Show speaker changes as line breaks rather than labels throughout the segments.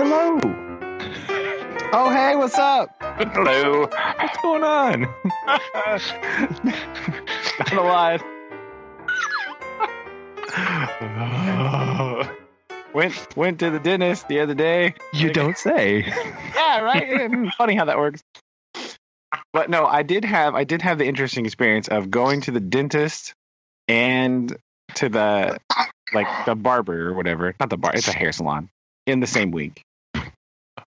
Hello.
Oh, hey, what's up?
Hello. What's going on?
Not alive. Went to the dentist the other day.
You don't say.
Yeah, right. Funny how that works. But no, I did have the interesting experience of going to the dentist and to the the barber or whatever. Not the bar. It's a hair salon in the same week.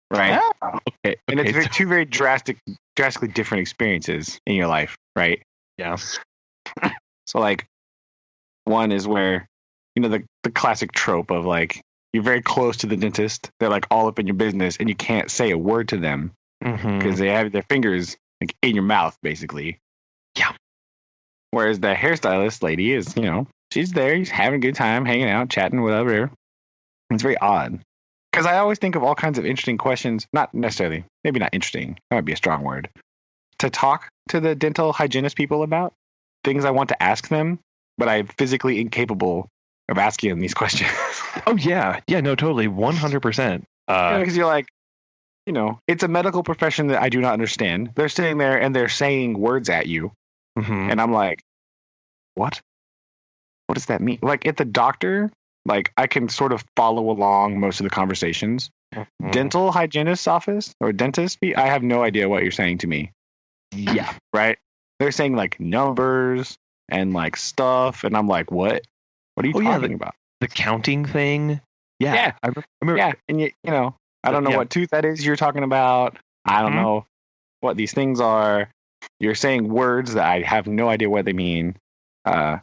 Right.
Oh, okay.
And it's two very drastically different experiences in your life, right?
Yeah.
So like one is where, you know, the classic trope of like you're very close to the dentist, they're like all up in your business and you can't say a word to them because they have their fingers like in your mouth basically.
Yeah.
Whereas the hairstylist lady is, you know, she's there, she's having a good time, hanging out, chatting, whatever. It's very odd. Because I always think of all kinds of interesting questions, not necessarily, maybe not interesting, that might be a strong word, to talk to the dental hygienist people about things I want to ask them, but I'm physically incapable of asking them these questions.
Oh, yeah. Yeah, no, totally. 100%.
Because you're like, you know, it's a medical profession that I do not understand. They're sitting there and they're saying words at you. And I'm like, what? What does that mean? Like at the doctor, like I can sort of follow along most of the conversations. Dental hygienist's office or dentist, I have no idea what you're saying to me.
Yeah.
Right? They're saying like numbers and like stuff. And I'm like, what? What are you talking about?
The counting thing. Yeah.
Yeah.
I remember.
Yeah. And you know, I don't know what tooth that is you're talking about. I don't know what these things are. You're saying words that I have no idea what they mean.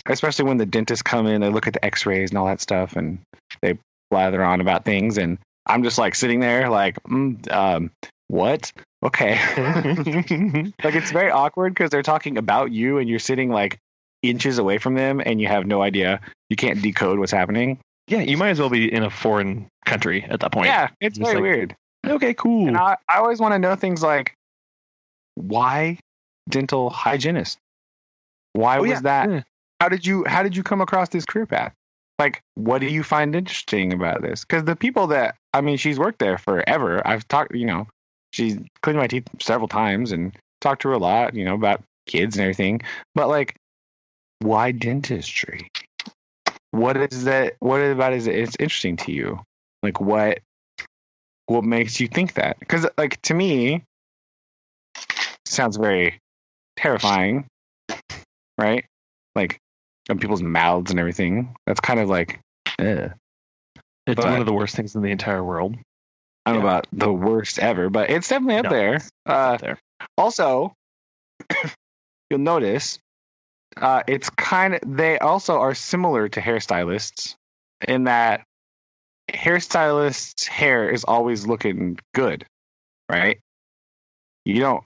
Especially when the dentists come in, they look at the x-rays and all that stuff and they blather on about things. And I'm just like sitting there like, what? Okay. Like it's very awkward because they're talking about you and you're sitting like inches away from them and you have no idea. You can't decode what's happening.
Yeah, you might as well be in a foreign country at that point.
Yeah, it's very weird.
Okay, cool.
And I always want to know things like, why dental hygienist? Why was that? Yeah. How did you come across this career path? Like, what do you find interesting about this? Because the people that, I mean, she's worked there forever. I've talked, you know, she's cleaned my teeth several times and talked to her a lot, you know, about kids and everything. But like, why dentistry? What is that? What about it? It's interesting to you? Like, what makes you think that? Because, like, to me, sounds very terrifying, right? Like, on people's mouths and everything. That's kind of like,
it's one of the worst things in the entire world.
I don't know about the worst ever, but it's definitely up there.
Up there.
Also, you'll notice it's kind of, they also are similar to hairstylists in that hairstylists' hair is always looking good, right? You don't,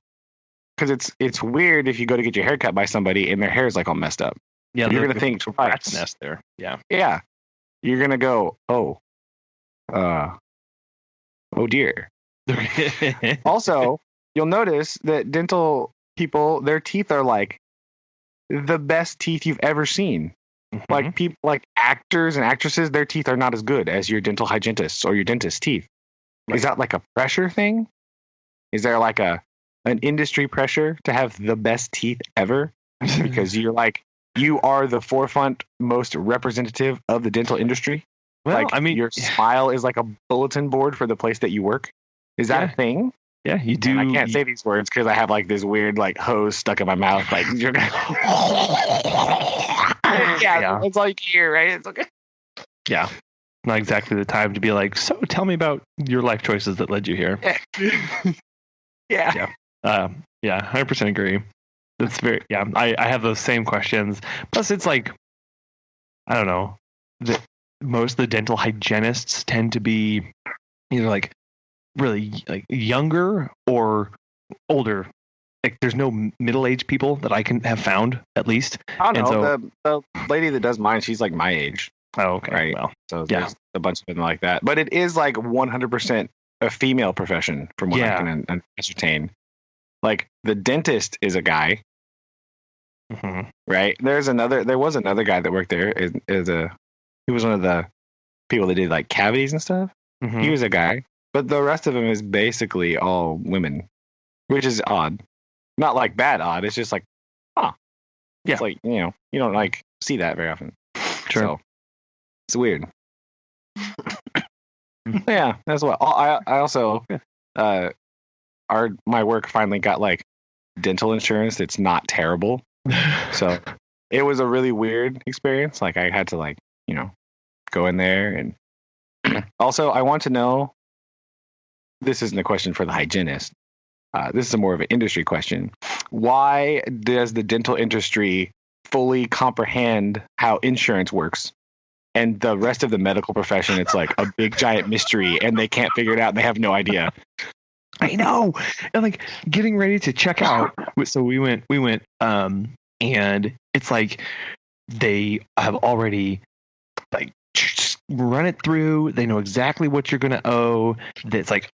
because it's weird if you go to get your hair cut by somebody and their hair is like all messed up.
Yeah,
you're gonna think
rat's nest there. Yeah,
yeah. You're gonna go, oh dear. Also, you'll notice that dental people, their teeth are like the best teeth you've ever seen. Like people, like actors and actresses, their teeth are not as good as your dental hygienist's or your dentist's teeth. Right. Is that like a pressure thing? Is there like an industry pressure to have the best teeth ever? Because you are the forefront, most representative of the dental industry. Well, like, I mean, your smile is like a bulletin board for the place that you work. Is that a thing?
Yeah, you do.
And I can't say these words because I have like this weird like hose stuck in my mouth. Like, you're gonna... yeah, that's all you can hear, right? It's okay.
Yeah, not exactly the time to be like, so tell me about your life choices that led you here.
Yeah.
100% agree. That's very, I have those same questions. Plus, it's like, I don't know, most of the dental hygienists tend to be either like really like younger or older. Like, there's no middle-aged people that I can have found, at least.
I don't know. The lady that does mine, she's like my age.
Oh, okay.
Right.
Well,
so there's a bunch of them like that. But it is like 100% a female profession from what I can ascertain. Like, the dentist is a guy. Right. There was another guy that worked there. He was one of the people that did like cavities and stuff. He was a guy. but the rest of them is basically all women, which is odd. Not like bad odd. It's just like, huh.
Yeah.
It's like, you don't like see that very often.
Sure.
So, it's weird. Yeah, that's what. I also, my work finally got like dental insurance that's not terrible. So it was a really weird experience. Like I had to like, go in there. And also I want to know, this isn't a question for the hygienist. This is more of an industry question. Why does the dental industry fully comprehend how insurance works? And the rest of the medical profession, it's like a big giant mystery and they can't figure it out and they have no idea.
I know. And like getting ready to check out. So we went, and it's like they have already like run it through. They know exactly what you're going to owe. It's like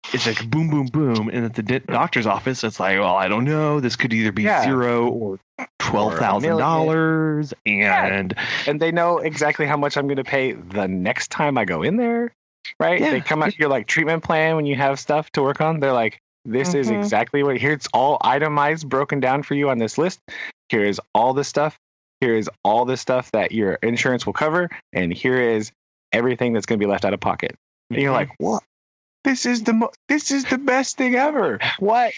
boom, boom, boom. And at the doctor's office, it's like, well, I don't know. This could either be $0 or $12,000.
And they know exactly how much I'm going to pay the next time I go in there. Right? Yeah. They come out your like treatment plan when you have stuff to work on. They're like, this is exactly what here. It's all itemized, broken down for you on this list. Here is all this stuff. Here is all this stuff that your insurance will cover. And here is everything that's going to be left out of pocket. And you're like, what? This is the best thing ever. What?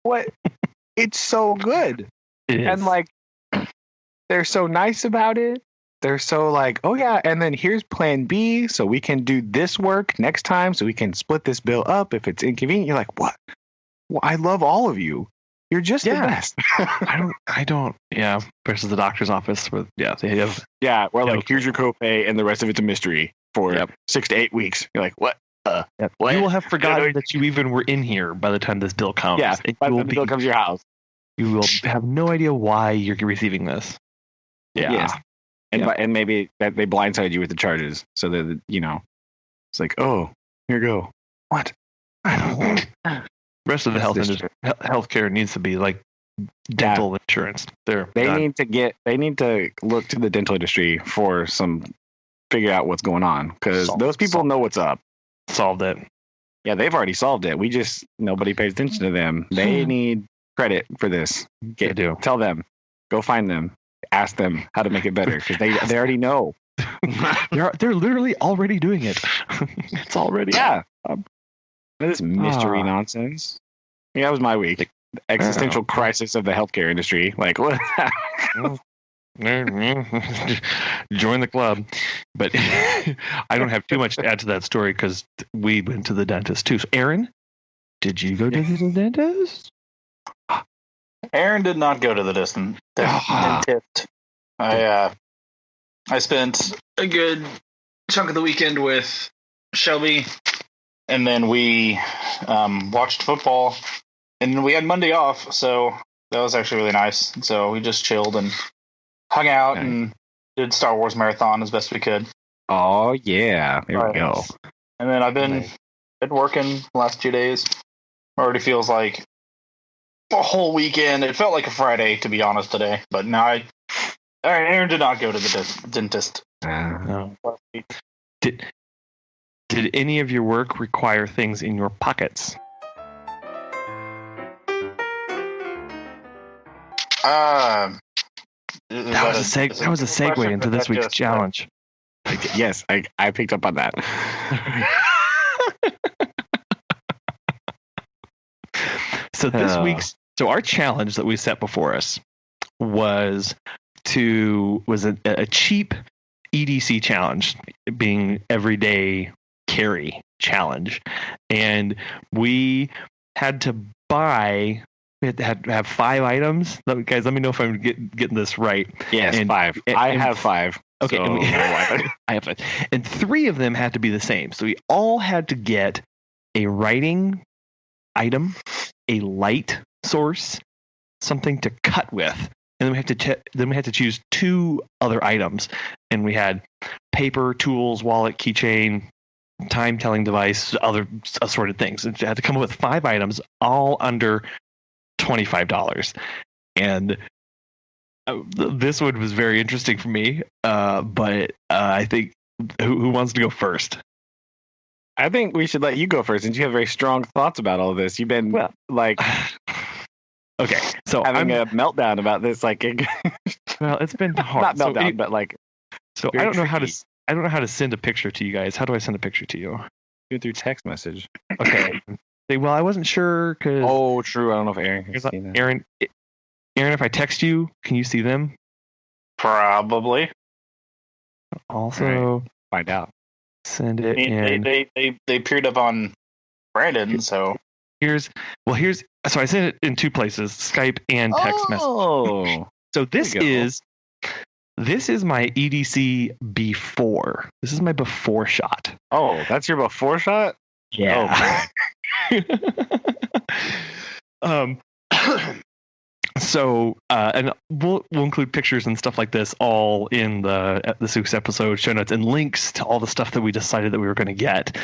What? It's so good. And like, they're so nice about it. They're so like, oh yeah, and then here's plan B, so we can do this work next time, so we can split this bill up if it's inconvenient. You're like, what? Well, I love all of you. You're just the best.
I don't. Yeah. Versus the doctor's office, where they have.
Yeah, where like here's your copay, and the rest of it's a mystery for 6 to 8 weeks. You're like, what? What?
You will have forgotten that you even were in here by the time this bill comes.
Yeah, by the time the bill comes to your house,
you will have no idea why you're receiving this.
Yeah. Yes. And maybe that they blindside you with the charges, so that it's like, oh, here you go. What? I don't know.
Rest of the healthcare needs to be like dental insurance. They
need to look to the dental industry for figure out what's going on, because those people know what's up.
Solved it.
Yeah, they've already solved it. Nobody pays attention to them. They need credit for this.
They do.
Tell them. Go find them. Ask them how to make it better, because they already know.
They're literally already doing it. It's already
this mystery nonsense. Yeah, that was my week. The existential crisis of the healthcare industry. Like, what?
Join the club. But I don't have too much to add to that story because we went to the dentist too. So, Aaron, did you go to the dentist?
Aaron did not go to the dentist. I spent a good chunk of the weekend with Shelby, and then we watched football, and then we had Monday off, so that was actually really nice. So we just chilled and hung out and did Star Wars marathon as best we could.
Oh yeah, there we go.
And then I've been working the last 2 days. Already feels like a whole weekend. It felt like a Friday, to be honest, today. But now Aaron did not go to the dentist.
No. Did any of your work require things in your pockets?
That
was a segue into this week's challenge.
Yes, I picked up on that.
So our challenge that we set before us was a cheap EDC challenge, being everyday carry challenge, and we had to have 5 items. Guys, let me know if I'm getting this right.
Yes, 5. I have 5.
Okay,
so
I have 5, and 3 of them had to be the same. So we all had to get a writing item, a light source, something to cut with, and then we had to choose 2 other items, and we had paper, tools, wallet, keychain, time-telling device, other assorted things. And we had to come up with 5 items, all under $25. And this one was very interesting for me, but I think who wants to go first?
I think we should let you go first, since you have very strong thoughts about all of this. You've been
okay, so
having a meltdown about this.
Well, it's been hard.
Not meltdown, but
So I don't know how to send a picture to you guys. How do I send a picture to you?
Do it through text message.
Okay. Well, I wasn't sure because.
Oh, true. I don't know if Aaron can see that.
Aaron, if I text you, can you see them?
Probably.
Also,
right. Find out.
Send it in.
They appeared up on Brandon, so
so I sent it in two places, Skype and text message. So this is my EDC before. This is my before shot.
Oh, that's your before shot?
Yeah. Oh, So, and we'll include pictures and stuff like this all in the Sooks episode show notes and links to all the stuff that we decided that we were going to get.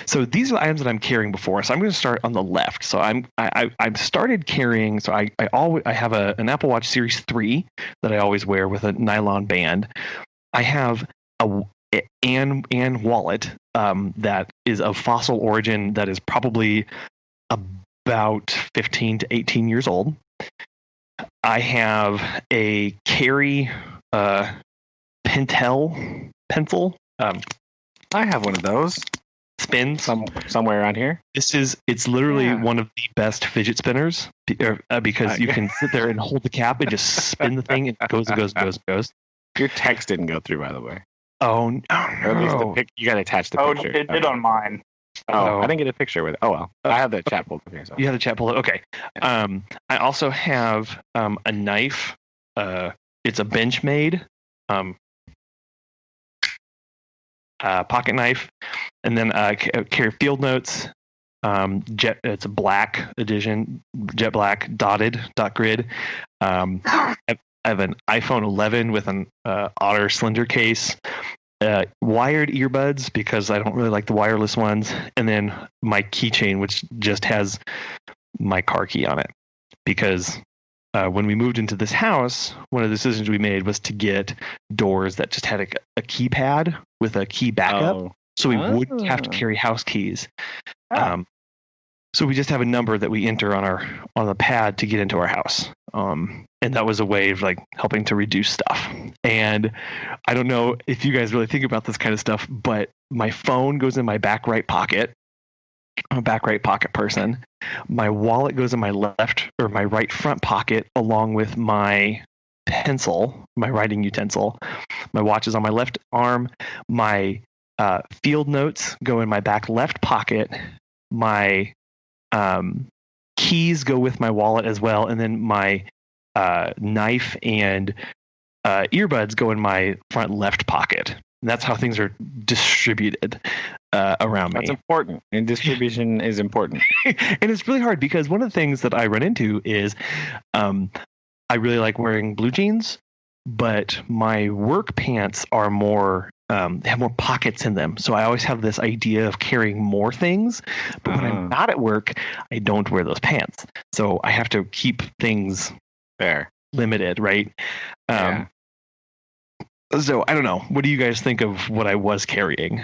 So these are the items that I'm carrying before. So I'm going to start on the left. So I've started carrying. So I have an Apple Watch Series 3 that I always wear with a nylon band. I have an wallet that is of fossil origin that is probably about 15 to 18 years old. I have a Carry Pentel pencil.
I have one of those.
Spin
somewhere around here.
It's literally one of the best fidget spinners because you can sit there and hold the cap and just spin the thing and it goes and goes and goes and goes.
Your text didn't go through, by the way.
Oh no! Or
at least you got to attach the picture.
Oh, it did on mine.
Oh, I didn't get a picture with it. Oh well, I have the chat pulled up here. So.
You have the chat pulled up. Okay. Yeah. I also have a knife. It's a Benchmade pocket knife, and then carry field notes. It's a black edition, jet black dotted dot grid. I have an iPhone 11 with an Otter Slender case. Wired earbuds because I don't really like the wireless ones, and then my keychain, which just has my car key on it. Because when we moved into this house, one of the decisions we made was to get doors that just had a keypad with a key backup, so we wouldn't have to carry house keys. So we just have a number that we enter on the pad to get into our house. And that was a way of helping to reduce stuff. And I don't know if you guys really think about this kind of stuff, but my phone goes in my back right pocket. I'm a back right pocket person. My wallet goes in my left or my right front pocket along with my pencil, my writing utensil. My watch is on my left arm. My field notes go in my back left pocket. My keys go with my wallet as well, and then my knife and earbuds go in my front left pocket. And that's how things are distributed around me.
That's important, and distribution is important.
And it's really hard because one of the things that I run into is I really like wearing blue jeans, but my work pants are more they have more pockets in them. So I always have this idea of carrying more things. But when I'm not at work, I don't wear those pants. So I have to keep things limited, right? So I don't know. What do you guys think of what I was carrying?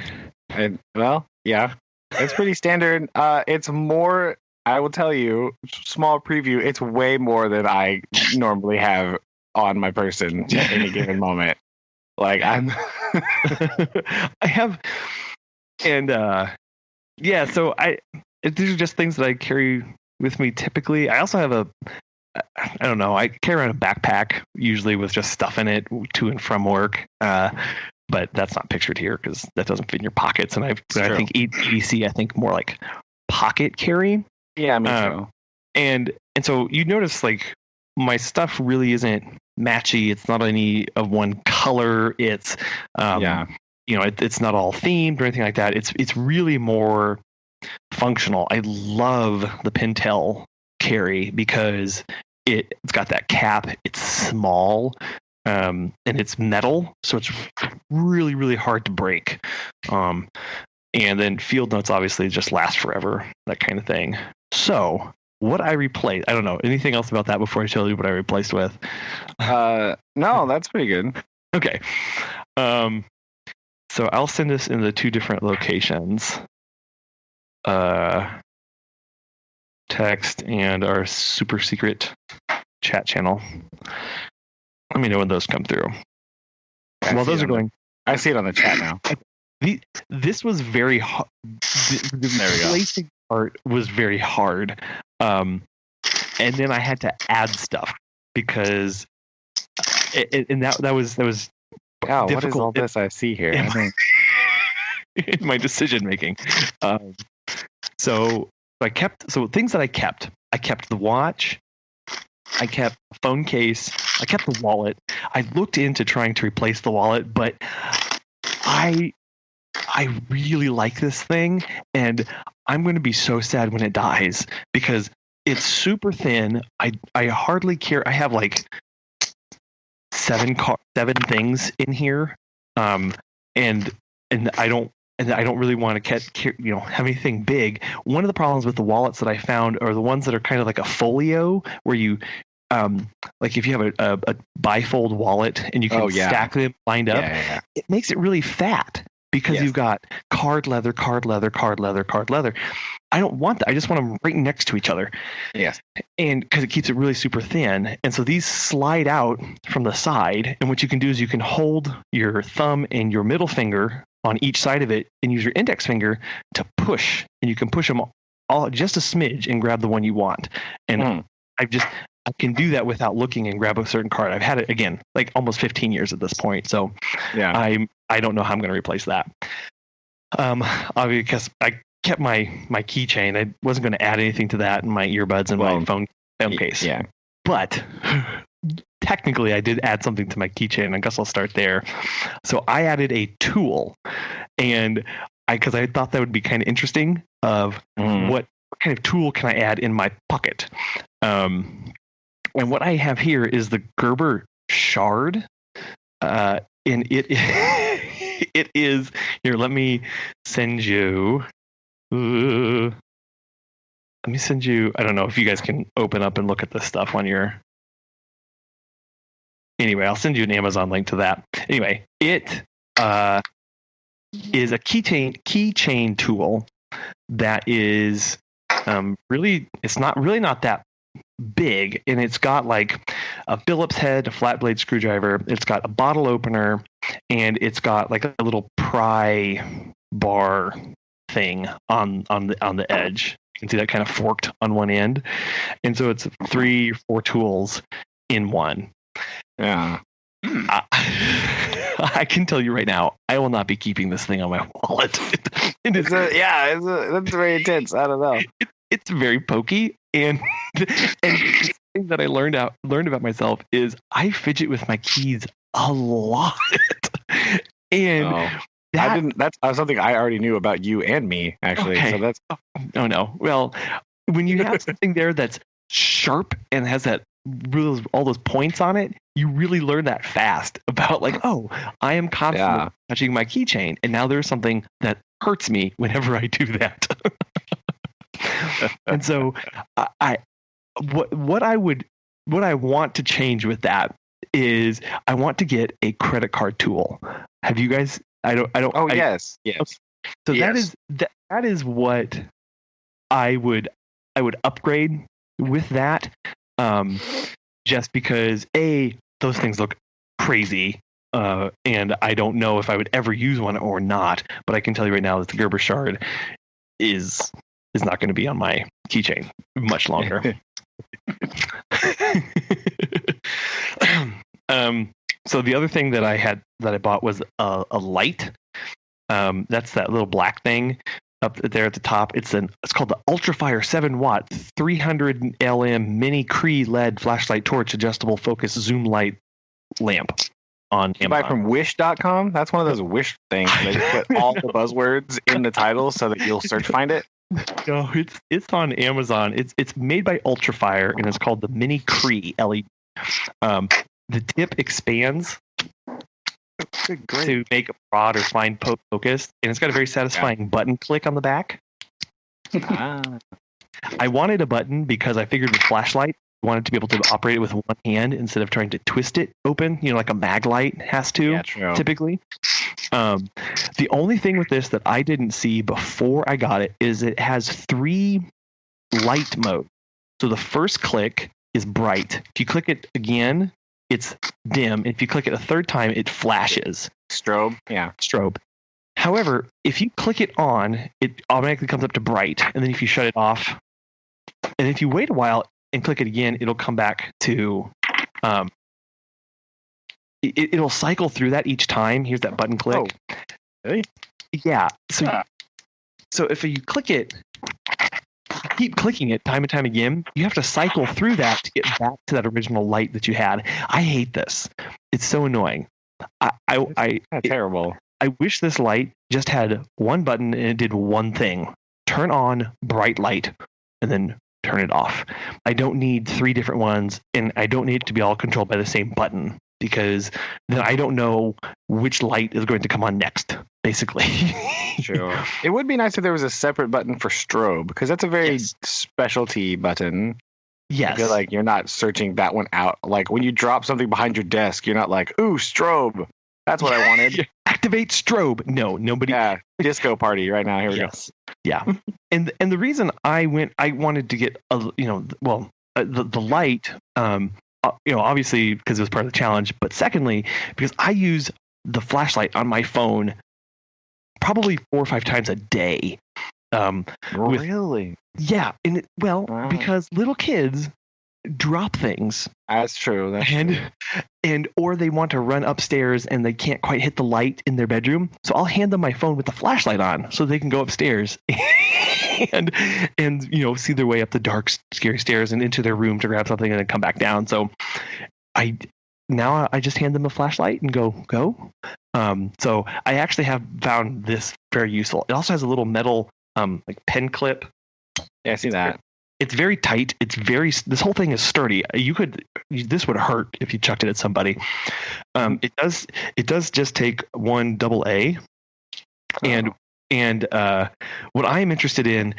Well, yeah, it's pretty standard. It's more, I will tell you, small preview, it's way more than I normally have on my person at any given moment. I have, and so these are just things that I carry with me typically. I also have I don't know, I carry around a backpack usually with just stuff in it to and from work. But that's not pictured here because that doesn't fit in your pockets. And I think EDC, I think more like pocket carry. Yeah, I mean, so.
And so you notice my stuff really isn't matchy. It's not any of one color. It's it's not all themed or anything like that. It's really more functional. I love the Pentel carry because it's got that cap. It's small and it's metal, so it's really, really hard to break. And then field notes obviously just last forever, that kind of thing. So what I replaced, I don't know. Anything else about that before I tell you what I replaced with? No,
that's pretty good.
Okay. So So I'll send this in the 2 different locations. Text and our super secret chat channel. Let me know when those come through. While those are going,
I see it on the chat now.
This was very hard. The replacing part was very hard. And then I had to add stuff because that was
Wow,
difficult.
what is all this I see here?
In my decision making. So things that I kept the watch, I kept the phone case, I kept the wallet. I looked into trying to replace the wallet, but I really like this thing, and I'm going to be so sad when it dies because it's super thin. I hardly care. I have like 7 things in here, and I don't really want to have anything big. One of the problems with the wallets that I found are the ones that are kind of like a folio, where you like if you have a bifold wallet and you can stack them lined up, it makes it really fat because you've got card leather. I don't want that. I just want them right next to each other.
Yes.
And because it keeps it really super thin. And so these slide out from the side. And what you can do is you can hold your thumb and your middle finger on each side of it and use your index finger to push. And you can push them all just a smidge and grab the one you want. And I can do that without looking and grab a certain card. I've had it, again, like almost 15 years at this point. So I don't know how I'm going to replace that. Because I kept my keychain. I wasn't going to add anything to that in my earbuds and my phone case.
Yeah.
But technically I did add something to my keychain. I guess I'll start there. So I added a tool, and because I thought that would be kind of interesting of what kind of tool can I add in my pocket. And what I have here is the Gerber shard. And it it is here. Let me send you. Let me send you. I don't know if you guys can open up and look at this stuff on your. Anyway, I'll send you an Amazon link to that. Anyway, it is a keychain tool that is really. It's not that big, and it's got like a Phillips head, a flat blade screwdriver. It's got a bottle opener, and it's got like a little pry bar thing on the edge. You can see that kind of forked on one end, and so it's 3 or 4 tools in one.
Yeah.
I can tell you right now, I will not be keeping this thing on my wallet.
That's very intense. I don't know.
It's very pokey, and the thing that I learned about myself is I fidget with my keys a lot, and
that's something I already knew about you and me, actually.
Okay.
So that's
no. Well, when you have something there that's sharp and has all those points on it, you really learn that fast about like, I am constantly touching my keychain, and now there's something that hurts me whenever I do that. And so what I want to change with that is I want to get a credit card tool. Have you guys? I don't.
Yes.
So yes. that is what I would upgrade with that. Just because those things look crazy, and I don't know if I would ever use one or not. But I can tell you right now that the Gerber shard is not going to be on my keychain much longer. So the other thing that I bought was a light. That's that little black thing up there at the top. It's called the Ultrafire 7-watt 300 LM mini Cree LED flashlight torch adjustable focus zoom light lamp on Amazon.
You buy from wish.com? That's one of those Wish things. They just put all the buzzwords in the title so that you'll find it.
No, it's on Amazon. It's made by Ultrafire, and it's called the Mini Cree LED. The tip expands to make a broad or fine focus, and it's got a very satisfying button click on the back. I wanted a button because I figured with flashlight, wanted to be able to operate it with one hand instead of trying to twist it open, like a mag light has to typically. The only thing with this that I didn't see before I got it is it has 3 light modes. So the first click is bright. If you click it again, it's dim. If you click it a third time, it flashes.
Strobe. Yeah.
Strobe. However, if you click it on, it automatically comes up to bright. And then if you shut it off, and if you wait a while and click it again, it'll come back to, it'll cycle through that each time. Here's that button click.
Oh, really?
Yeah. So if you click it, keep clicking it time and time again, you have to cycle through that to get back to that original light that you had. I hate this. It's so annoying.
Terrible.
I wish this light just had one button and it did one thing. Turn on bright light and then turn it off. I don't need 3 different ones, and I don't need it to be all controlled by the same button, because then I don't know which light is going to come on next, basically.
Sure. It would be nice if there was a separate button for strobe, because that's a very specialty button.
Yes.
I feel like you're not searching that one out. Like when you drop something behind your desk, you're not like, ooh, strobe. That's what I wanted.
Activate strobe. No, nobody.
Yeah, disco party right now. Here we go.
Yeah, and the reason I wanted to get the light, obviously because it was part of the challenge, but secondly because I use the flashlight on my phone probably 4 or 5 times a day.
Really?
Yeah, and because little kids drop things.
That's true.
Or they want to run upstairs and they can't quite hit the light in their bedroom. So I'll hand them my phone with the flashlight on so they can go upstairs and see their way up the dark, scary stairs and into their room to grab something and then come back down. So I just hand them a flashlight and go. So I actually have found this very useful. It also has a little metal pen clip.
Yeah, I see that.
It's very tight. This whole thing is sturdy. This would hurt if you chucked it at somebody. It does just take one AA. And what I am interested in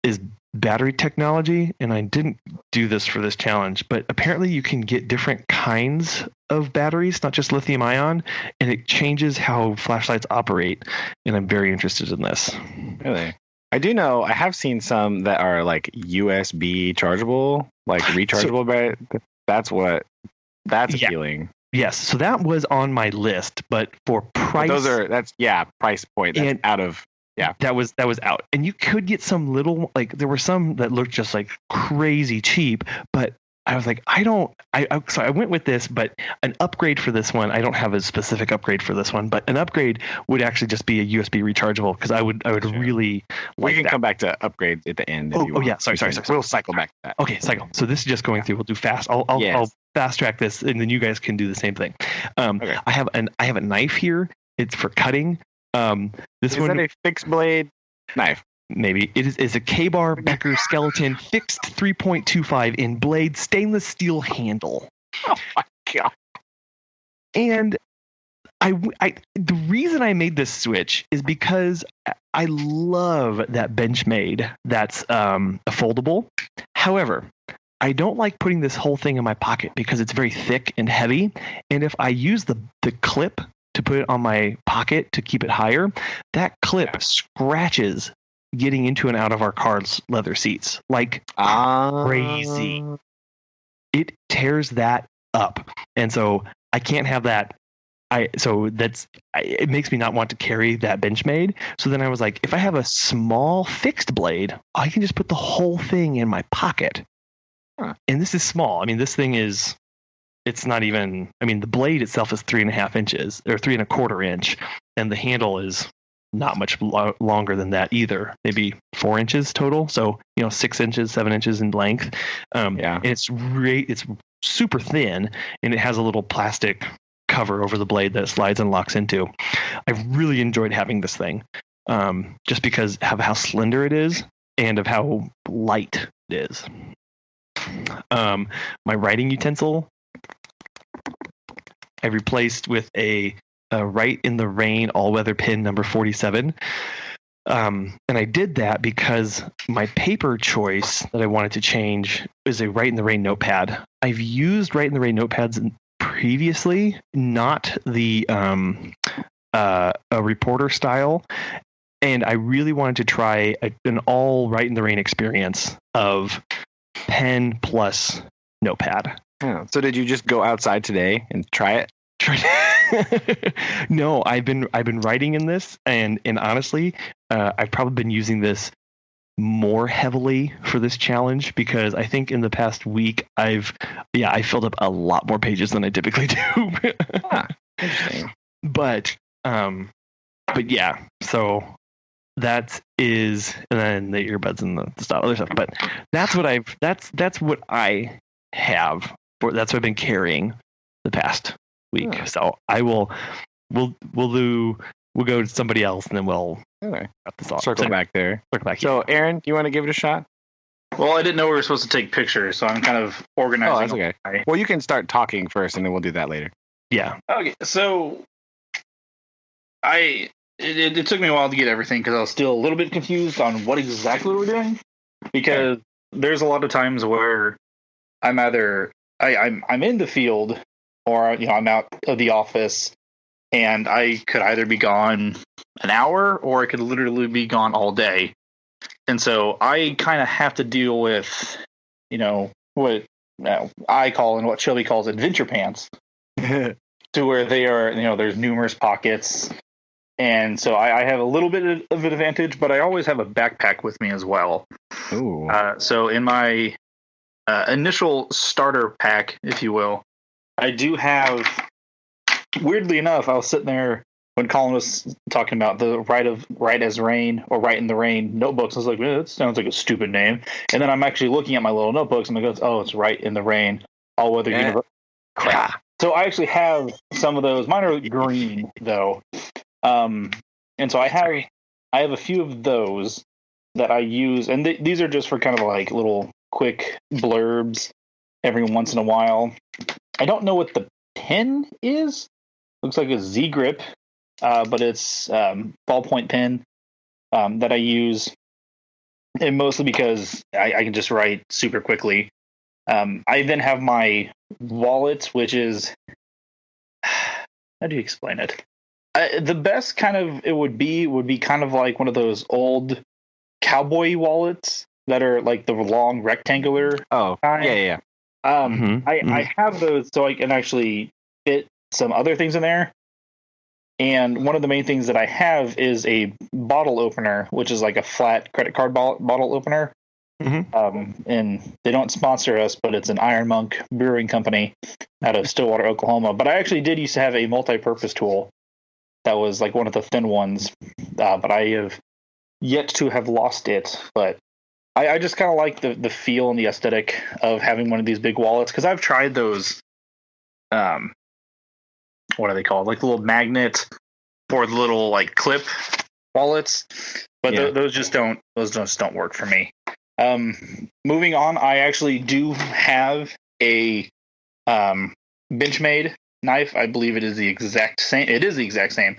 is battery technology. And I didn't do this for this challenge, but apparently you can get different kinds of batteries, not just lithium ion, and it changes how flashlights operate. And I'm very interested in this.
Really? I do know, I have seen some that are like USB chargeable, like rechargeable, but that's appealing.
Yes. So that was on my list, but for price.
Price point. That's out of,
That was out. And you could get some little, there were some that looked just like crazy cheap, but I was like, so I went with this, but an upgrade for this one, I don't have a specific upgrade for this one, but an upgrade would actually just be a USB rechargeable, because I would really like that.
We can come back to upgrades at the end.
Sorry.
We'll cycle back to that.
Okay, cycle. So this is just going through. We'll do fast. I'll fast track this, and then you guys can do the same thing. Okay. I have a knife here. It's for cutting.
Is that a fixed blade knife?
Maybe. It's a K-Bar Becker skeleton, fixed 3.25 in blade, stainless steel handle.
Oh my God.
And the reason I made this switch is because I love that Benchmade that's foldable. However, I don't like putting this whole thing in my pocket because it's very thick and heavy. And if I use the clip to put it on my pocket to keep it higher, that clip scratches getting into and out of our car's leather seats like crazy. It tears that up, and so I can't have that. It makes me not want to carry that Benchmade. So then I was like, if I have a small fixed blade, I can just put the whole thing in my pocket. And this is small. I mean, this thing is. It's not even. I mean, the blade itself is 3.5 inches or 3.25 inch, and the handle is not much longer than that either, maybe 4 inches total. So 6 inches, 7 inches in length. And it's super thin, and it has a little plastic cover over the blade that slides and locks into. I've really enjoyed having this thing, just because of how slender it is and of how light it is. My writing utensil I replaced with a Right in the Rain all-weather pin number 47. And I did that because my paper choice that I wanted to change is a Write in the Rain notepad. I've used Write in the Rain notepads previously, not the a reporter style. And I really wanted to try an all Write in the Rain experience of pen plus notepad.
Oh, so did you just go outside today and try it?
No, I've been writing in this, and honestly, I've probably been using this more heavily for this challenge because I think in the past week I filled up a lot more pages than I typically do.
Interesting.
But yeah, so that is, and then the earbuds and the stuff, other stuff. But that's what I have. That's what I've been carrying the past week.
Oh.
So we'll go to somebody else, and then we'll
circle back there. So Aaron, you want to give it a shot?
Well, I didn't know we were supposed to take pictures, so I'm kind of organizing.
Oh, that's okay. Well, you can start talking first, and then we'll do that later.
Yeah.
Okay. So it took me a while to get everything because I was still a little bit confused on what exactly we were doing, because there's a lot of times where I'm either I'm in the field, or I'm out of the office, and I could either be gone an hour or I could literally be gone all day. And so I kind of have to deal with, what I call and what Shelby calls adventure pants, to where they are, there's numerous pockets. And so I have a little bit of an advantage, but I always have a backpack with me as well.
Ooh.
So in my initial starter pack, if you will, I do have, weirdly enough, I was sitting there when Colin was talking about the Write as Rain or Write in the Rain notebooks. I was like, that sounds like a stupid name. And then I'm actually looking at my little notebooks and I go, oh, it's Write in the Rain, all weather universe. Crap. So I actually have some of those. Mine are green though. And so I have a few of those that I use, and these are just for kind of like little quick blurbs every once in a while. I don't know what the pen is. Looks like a Z grip, but it's ballpoint pen that I use, and mostly because I can just write super quickly. I then have my wallet, which is, how do you explain it? The best kind of it would be kind of like one of those old cowboy wallets that are like the long rectangular.
Oh, kind. Yeah.
I have those so I can actually fit some other things in there. And one of the main things that I have is a bottle opener, which is like a flat credit card bottle opener. Mm-hmm. And they don't sponsor us, but it's an Iron Monk Brewing Company out of Stillwater, Oklahoma. But I actually did used to have a multi-purpose tool that was like one of the thin ones, but I have yet to have lost it. But I just kind of like the feel and the aesthetic of having one of these big wallets, because I've tried those. What are they called? Like the little magnet or the little like clip wallets, but those just don't work for me. Moving on, I actually do have a Benchmade knife. I believe it is the exact same. It is the exact same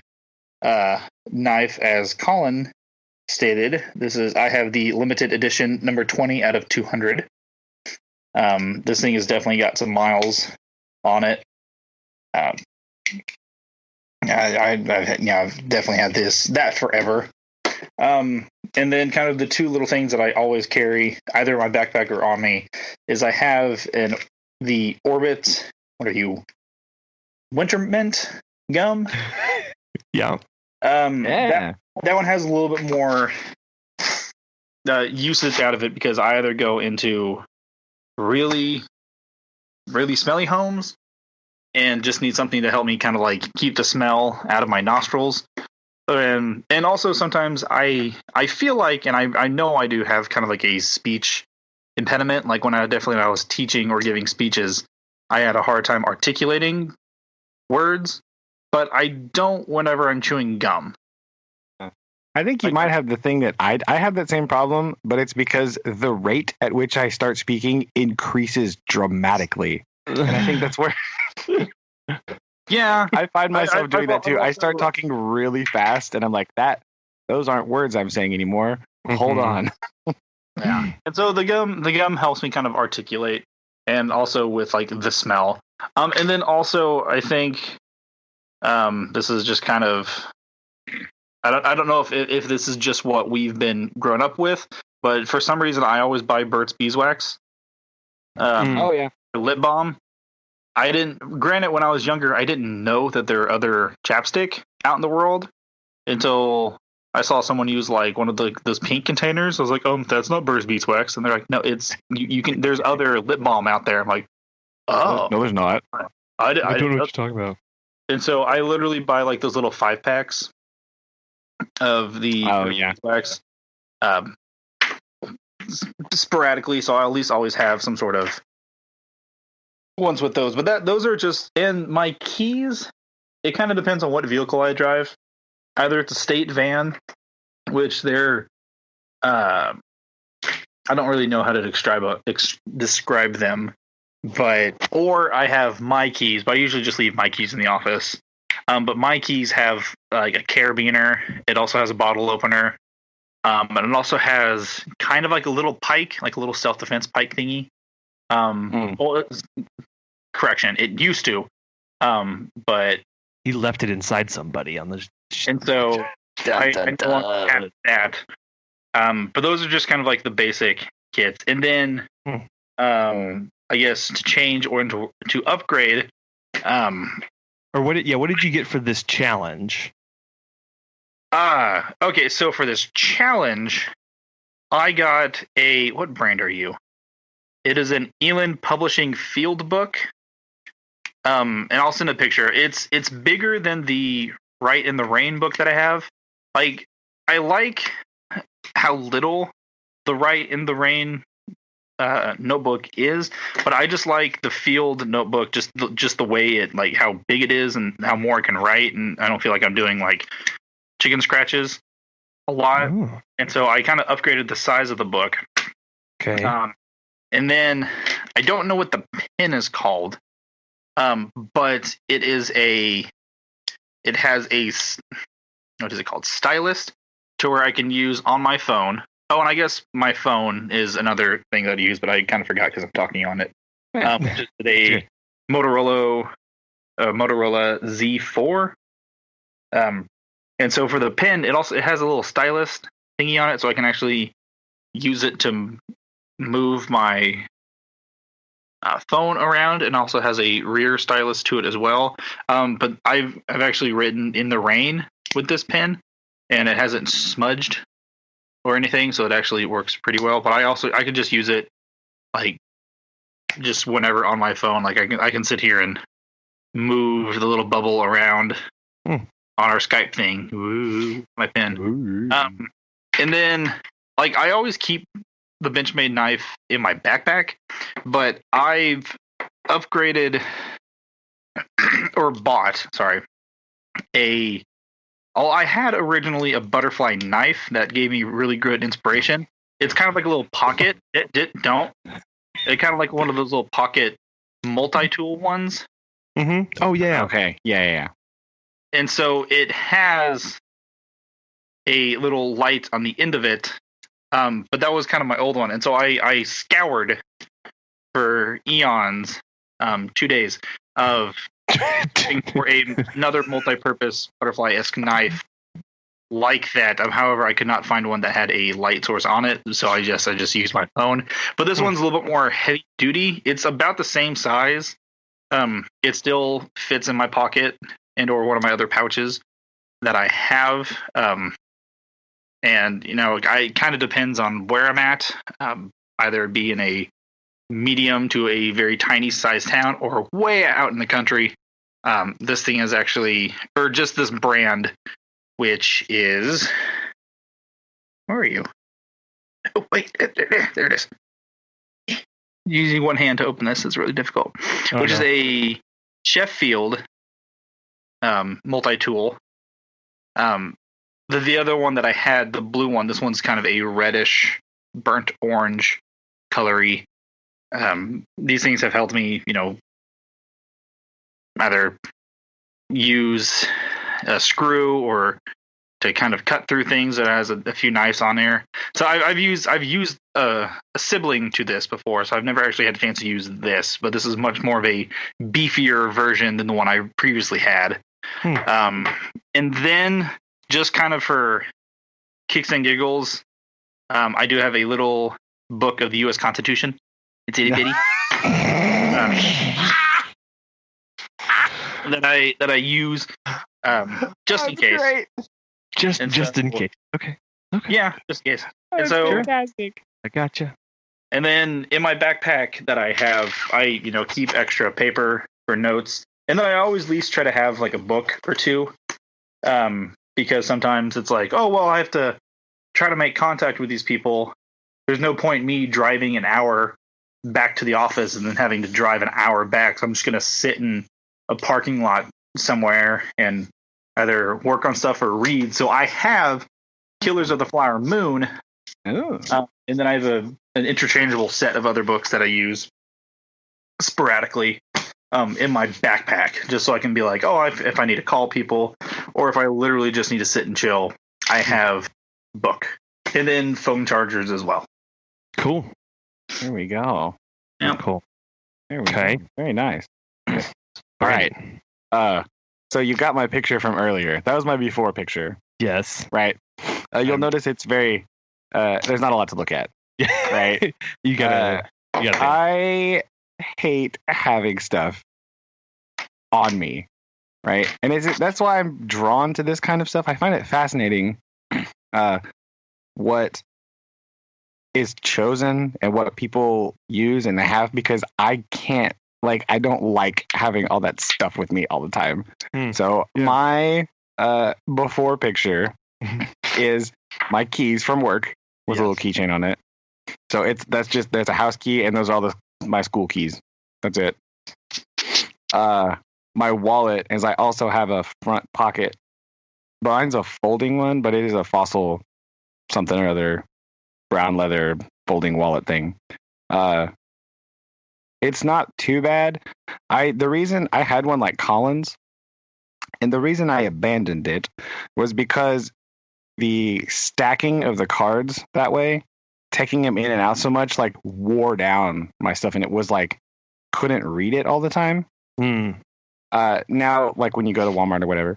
knife as Colin stated. I have the limited edition number 20 out of 200. This thing has definitely got some miles on it. I've definitely had that forever. And then kind of the two little things that I always carry, either in my backpack or on me, is I have the Orbit, what are you, Winter Mint gum?
Yeah.
That one has a little bit more usage out of it, because I either go into really, really smelly homes and just need something to help me kind of like keep the smell out of my nostrils. And also sometimes I feel like, and I know I do have kind of like a speech impediment. Like when I was teaching or giving speeches, I had a hard time articulating words, but I don't whenever I'm chewing gum.
I think you might have the thing that I have that same problem, but it's because the rate at which I start speaking increases dramatically. And I think that's where...
Yeah.
I find myself doing that too. I start talking really fast, and I'm like, that those aren't words I'm saying anymore. Hold on.
Yeah. And so the gum helps me kind of articulate, and also with like the smell. And then also I think this is just kind of I don't know if this is just what we've been grown up with, but for some reason I always buy Burt's Beeswax.
Oh yeah.
Lip balm. Granted, when I was younger, I didn't know that there are other chapstick out in the world until I saw someone use like one of those pink containers. I was like, oh, that's not Burt's Beeswax. And they're like, no, it's, you can, there's other lip balm out there. I'm like, oh.
No, there's not.
I don't know what you're talking about.
And so I literally buy like those little 5-packs of the beeswax sporadically, so I at least always have some sort of ones with those. But those are just, and my keys, it kind of depends on what vehicle I drive. Either it's a state van, which they're I don't really know how to describe them, or I have my keys, but I usually just leave my keys in the office. But my keys have like a carabiner. It also has a bottle opener. And it also has kind of like a little pike, like a little self-defense pike thingy. Well, correction, it used to. But
he left it inside somebody on the.
And so I no longer have that. But those are just kind of like the basic kits. And then I guess to change or to upgrade.
Or what did you get for this challenge?
Okay, so for this challenge, I got what brand are you? It is an Elin Publishing Field Book. And I'll send a picture. It's bigger than the Write in the Rain book that I have. Like, I like how little the Write in the Rain notebook is, but I just like the field notebook, just the way it, like how big it is and how more I can write, and I don't feel like I'm doing like chicken scratches a lot. Ooh. And so I kind of upgraded the size of the book.
Okay.
And then I don't know what the pen is called, but it has a what is it called? Stylus, to where I can use on my phone. Oh, and I guess my phone is another thing that I use, but I kind of forgot because I'm talking on it. Just a Motorola Z4. And so for the pen, it has a little stylus thingy on it, so I can actually use it to move my phone around, and also has a rear stylus to it as well. But I've actually written in the rain with this pen, and it hasn't smudged or anything, so it actually works pretty well. But I could just use it like just whenever on my phone. Like I can sit here and move the little bubble around on our Skype thing. Ooh, my pen. And then like I always keep the Benchmade knife in my backpack, but I've upgraded or bought, I had originally a butterfly knife that gave me really good inspiration. It's kind of like a little pocket. It's kind of like one of those little pocket multi-tool ones.
Mm-hmm. Oh, yeah.
Okay. Yeah.
And so it has a little light on the end of it. But that was kind of my old one. And so I scoured for eons, 2 days of for another multi-purpose butterfly-esque knife like that. However, I could not find one that had a light source on it, so I just used my phone. But this one's a little bit more heavy duty. It's about the same size. It still fits in my pocket and or one of my other pouches that I have. And it kind of depends on where I'm at. Either be in a medium to a very tiny sized town or way out in the country. This thing is actually, or just this brand, which is, where are you? Oh, wait, there it is. Using one hand to open this is really difficult. Which is a Sheffield multi-tool. The other one that I had, the blue one, this one's kind of a reddish, burnt orange colory. These things have helped me, either use a screw or to kind of cut through things. It has a few knives on there. So I've used a sibling to this before, so I've never actually had a chance to use this, but this is much more of a beefier version than the one I previously had. And then just kind of for kicks and giggles, I do have a little book of the U.S. Constitution. It's itty bitty. that I use just in case.
Great.
Just in case. Okay.
Yeah, just in case.
That's
And so
fantastic.
I gotcha.
And then in my backpack that I have, I keep extra paper for notes, and then I always at least try to have like a book or two, because sometimes it's like, oh well, I have to try to make contact with these people. There's no point me driving an hour back to the office and then having to drive an hour back. So I'm just gonna sit in a parking lot somewhere and either work on stuff or read. So I have Killers of the Flower Moon. And then I have an interchangeable set of other books that I use sporadically in my backpack, just so I can be like, oh, if I need to call people or if I literally just need to sit and chill, I have book. And then phone chargers as well.
Cool.
There we go.
Yeah.
Cool.
There we go. Very nice. All right. So you got my picture from earlier. That was my before picture.
Yes.
Right. You'll notice it's very. There's not a lot to look at. Right.
You gotta.
I hate having stuff on me. Right. And that's why I'm drawn to this kind of stuff. I find it fascinating. What is chosen and what people use and have, because I can't. I don't like having all that stuff with me all the time. So my before picture is my keys from work with a little keychain on it. So there's a house key and those are all my school keys. That's it. My wallet is I also have a front pocket. Mine's a folding one, but it is a Fossil something or other brown leather folding wallet thing. It's not too bad. The reason I had one like Collins, and the reason I abandoned it was because the stacking of the cards that way, taking them in and out so much, wore down my stuff, and it was couldn't read it all the time. Now, when you go to Walmart or whatever.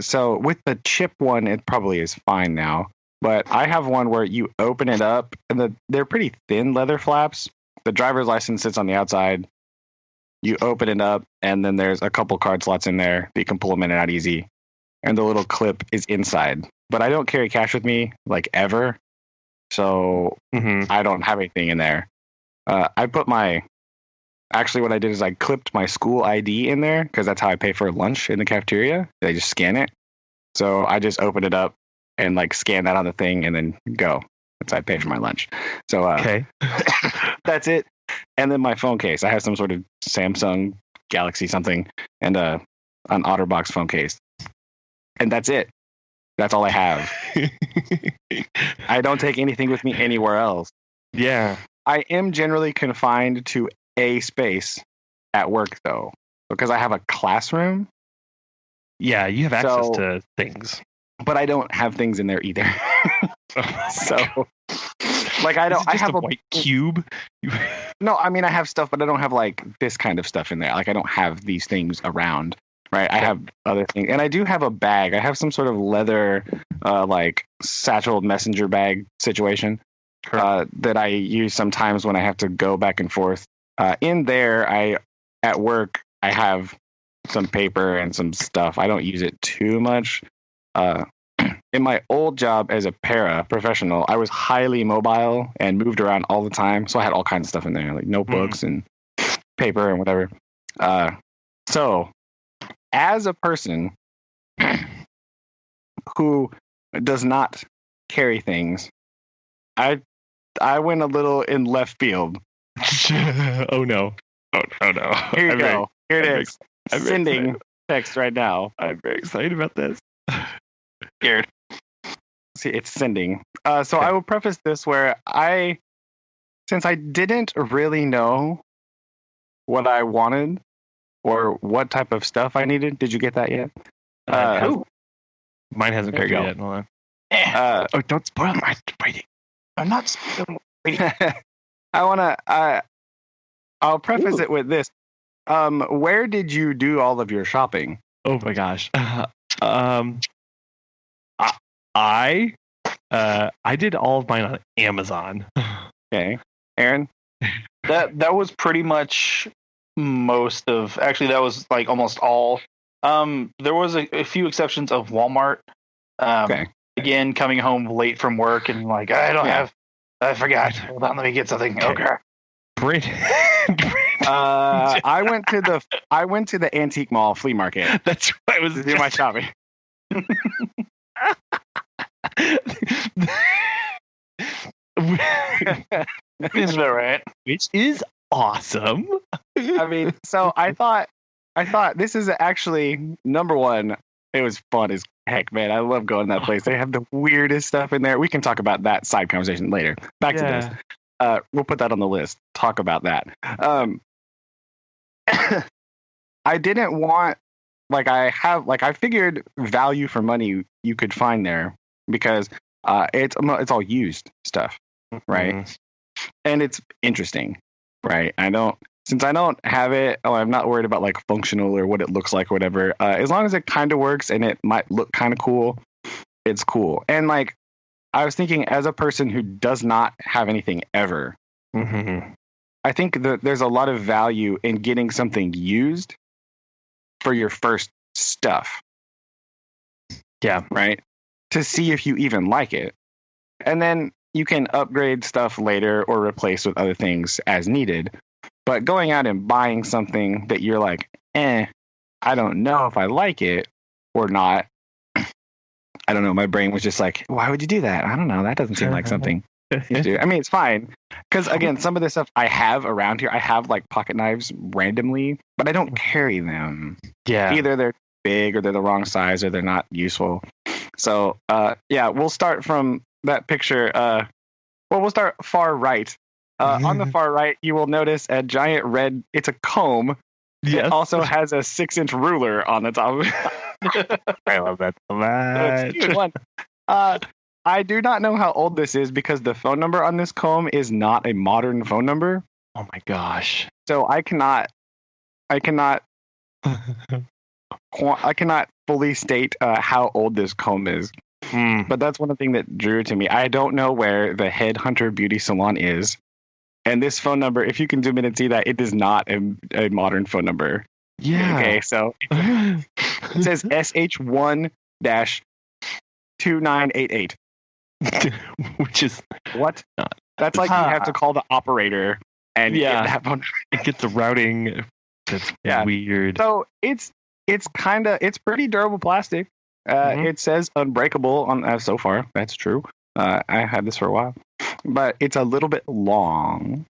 So with the chip one, it probably is fine now. But I have one where you open it up, and they're pretty thin leather flaps. The driver's license sits on the outside. You open it up, and then there's a couple card slots in there that you can pull them in and out easy. And the little clip is inside. But I don't carry cash with me, ever. So I don't have anything in there. I put actually what I did is I clipped my school ID in there, because that's how I pay for lunch in the cafeteria. They just scan it. So I just open it up and scan that on the thing and then go. That's how I pay for my lunch. So okay. That's it. And then my phone case. I have some sort of Samsung Galaxy something and an OtterBox phone case. And that's it. That's all I have. I don't take anything with me anywhere else.
Yeah.
I am generally confined to a space at work, though, because I have a classroom.
Yeah, you have access to things.
But I don't have things in there either. So, I don't. I have a
white cube.
No, I mean I have stuff, but I don't have this kind of stuff in there. I don't have these things around. Right, I have other things, and I do have a bag. I have some sort of leather, satchel messenger bag situation that I use sometimes when I have to go back and forth. In there, at work I have some paper and some stuff. I don't use it too much. In my old job as a professional, I was highly mobile and moved around all the time. So I had all kinds of stuff in there, like notebooks and paper and whatever. So as a person who does not carry things, I went a little in left field.
Oh no. Oh no.
Here you go. Here it is. I'm sending text right now.
I'm very excited about this.
Scared. See, it's sending. So I will preface this where since I didn't really know what I wanted or what type of stuff I needed. Did you get that yet?
Mine hasn't
There
come
you
through
go.
yet. Hold on. Oh, don't spoil my rating.
I'm not spilling.
I'll preface
Ooh.
it with this. Where did you do all of your shopping?
Oh my gosh. I did all of mine on Amazon.
Okay, Aaron.
That was pretty much most of. Actually, that was like almost all. There was a few exceptions of Walmart.
Okay.
Again, coming home late from work and like I forgot. Hold on, let me get something. Okay.
Brent.
I went to the antique mall flea market
That's what I was
to do my shopping.
Is that right?
Which is awesome.
I mean, so I thought this is actually number one. It was fun as heck, man. I love going to that place. They have the weirdest stuff in there. We can talk about that side conversation later. Back to this. We'll put that on the list. Talk about that. I didn't want I figured value for money you could find there because it's all used stuff, right?
Mhm.
And it's interesting, right? Since I don't have it, I'm not worried about like functional or what it looks like or whatever. As long as it kind of works and it might look kind of cool, it's cool. And like I was thinking, as a person who does not have anything ever,
Mhm.
I think that there's a lot of value in getting something used for your first stuff.
Yeah.
Right? To see if you even like it. And then you can upgrade stuff later or replace with other things as needed. But going out and buying something that you're like, I don't know if I like it or not. I don't know. My brain was just like, why would you do that? I don't know. That doesn't seem like something you do. I mean, it's fine. Because again, some of the stuff I have around here, I have like pocket knives randomly, but I don't carry them.
Yeah.
Either they're big or they're the wrong size or they're not useful. So, we'll start from that picture. We'll start far right. On the far right, you will notice a giant red, it's a comb.
Yes.
It also has a 6-inch ruler on the top of it.
I love that so
It's a cute
much.
one. I do not know how old this is because the phone number on this comb is not a modern phone number.
Oh my gosh.
So I cannot fully state how old this comb is. But that's one of the things that drew it to me. I don't know where the Headhunter Beauty Salon is. And this phone number, if you can zoom in and see that, it is not a modern phone number.
Yeah.
Okay, so it says SH1-2988.
Which is
What?
not.
That's like you have to call the operator and get that phone.
It gets the routing. That's weird.
So it's pretty durable plastic. It says unbreakable on so far. That's true. I had this for a while, but it's a little bit long.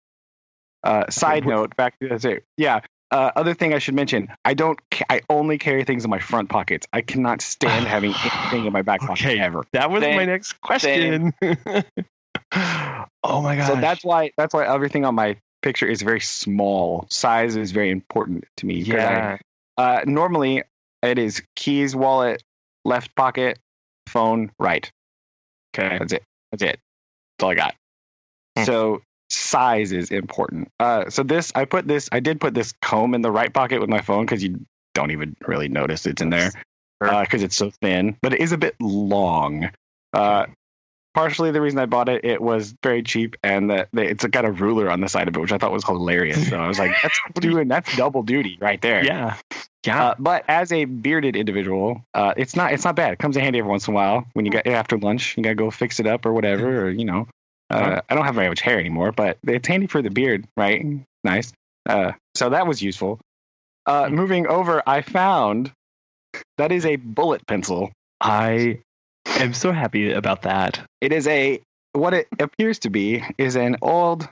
Side note, back to this. Other thing I should mention: I only carry things in my front pockets. I cannot stand having anything in my back pocket ever.
That was my next question. Oh my gosh!
So that's why everything on my picture is very small. Size is very important to me.
Yeah.
Normally it is keys, wallet, left pocket, phone, right.
Okay.
That's it. That's all I got. So size is important. So I did put this comb in the right pocket with my phone because you don't even really notice it's in there because it's so thin, but it is a bit long. Partially the reason I bought it, it was very cheap, and it's got a ruler on the side of it, which I thought was hilarious. So I was like, that's double duty right there.
Yeah.
But as a bearded individual, it's not bad. It comes in handy every once in a while when you get after lunch. You gotta go fix it up or whatever, or I don't have very much hair anymore, but it's handy for the beard, right? Nice. So that was useful. Moving over, I found that is a bullet pencil.
I am so happy about that.
It is what it appears to be is an old.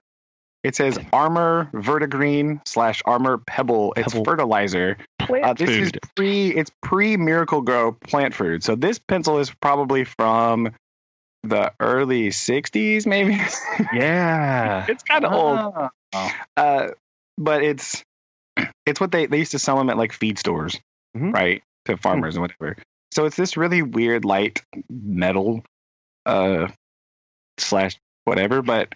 It says Armor Vertigreen / Armor Pebble. It's fertilizer. This is pre Miracle Grow plant food. So this pencil is probably from the early 60s, maybe.
Yeah.
It's kind of old. But it's what they used to sell them at like feed stores, right? To farmers and whatever. So it's this really weird light metal slash whatever, but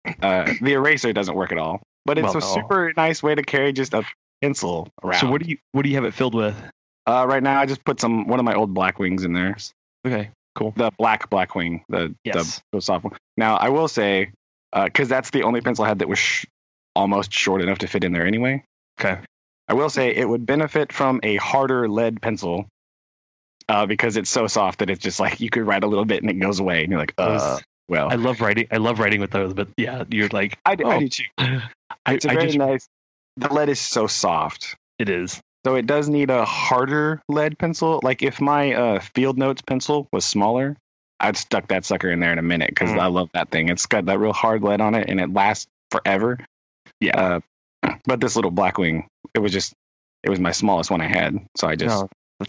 the eraser doesn't work at all. But it's a super nice way to carry just a pencil around.
So what do you have it filled with?
Right now I just put one of my old Blackwings in there.
Okay, cool.
The Blackwing, the soft one. Now I will say, because that's the only pencil I had that was almost short enough to fit in there anyway.
Okay.
I will say it would benefit from a harder lead pencil. Because it's so soft that it's just like you could write a little bit and it goes away, and you're like, well.
I love writing with those, but yeah, you're like,
I do too. It's very nice. The lead is so soft.
It is.
So it does need a harder lead pencil. Like if my Field Notes pencil was smaller, I'd stuck that sucker in there in a minute because I love that thing. It's got that real hard lead on it and it lasts forever.
Yeah.
But this little Blackwing, it was my smallest one I had, so I just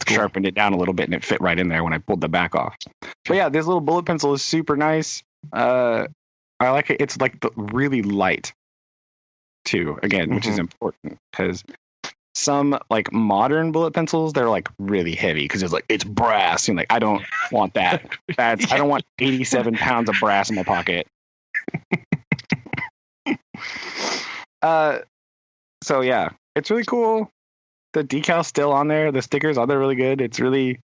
sharpened it down a little bit and it fit right in there when I pulled the back off. But yeah, this little bullet pencil is super nice. I like it. It's like really light too, again, which is important because some like modern bullet pencils, they're like really heavy because it's brass. And like, I don't want that. I don't want 87 pounds of brass in my pocket. So yeah, it's really cool. The decal's still on there. The stickers are really good. It's really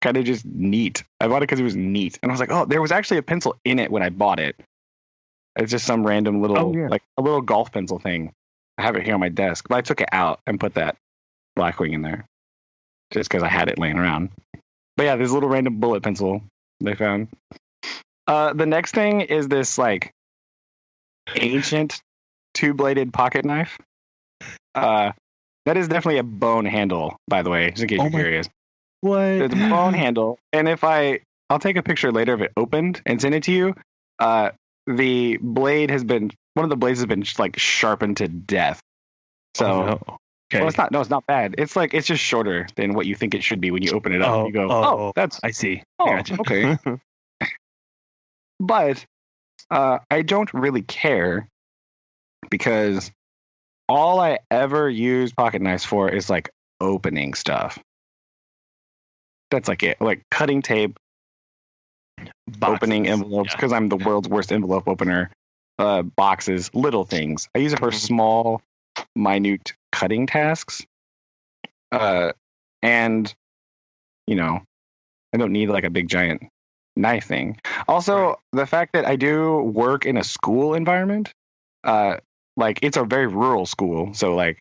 kind of just neat. I bought it because it was neat. And I was like, oh, there was actually a pencil in it when I bought it. It's just some random little, like a little golf pencil thing. I have it here on my desk, but I took it out and put that Blackwing in there just because I had it laying around. But yeah, this little random bullet pencil they found. The next thing is this like ancient two-bladed pocket knife. That is definitely a bone handle, by the way, just in case you're curious.
What?
It's a bone handle. And if I'll take a picture later of it opened and send it to you. The blade one of the blades has been like sharpened to death. So,
okay.
Well, it's not bad. It's just shorter than what you think it should be when you open it up. You go,
I see.
Oh,
I gotcha.
Okay. But I don't really care because all I ever use pocket knives for is like opening stuff. That's like it. Like cutting tape, opening envelopes, because I'm the world's worst envelope opener. Boxes, little things. I use it for small, minute cutting tasks. And, I don't need like a big giant knife thing. Also, the fact that I do work in a school environment, like it's a very rural school, so like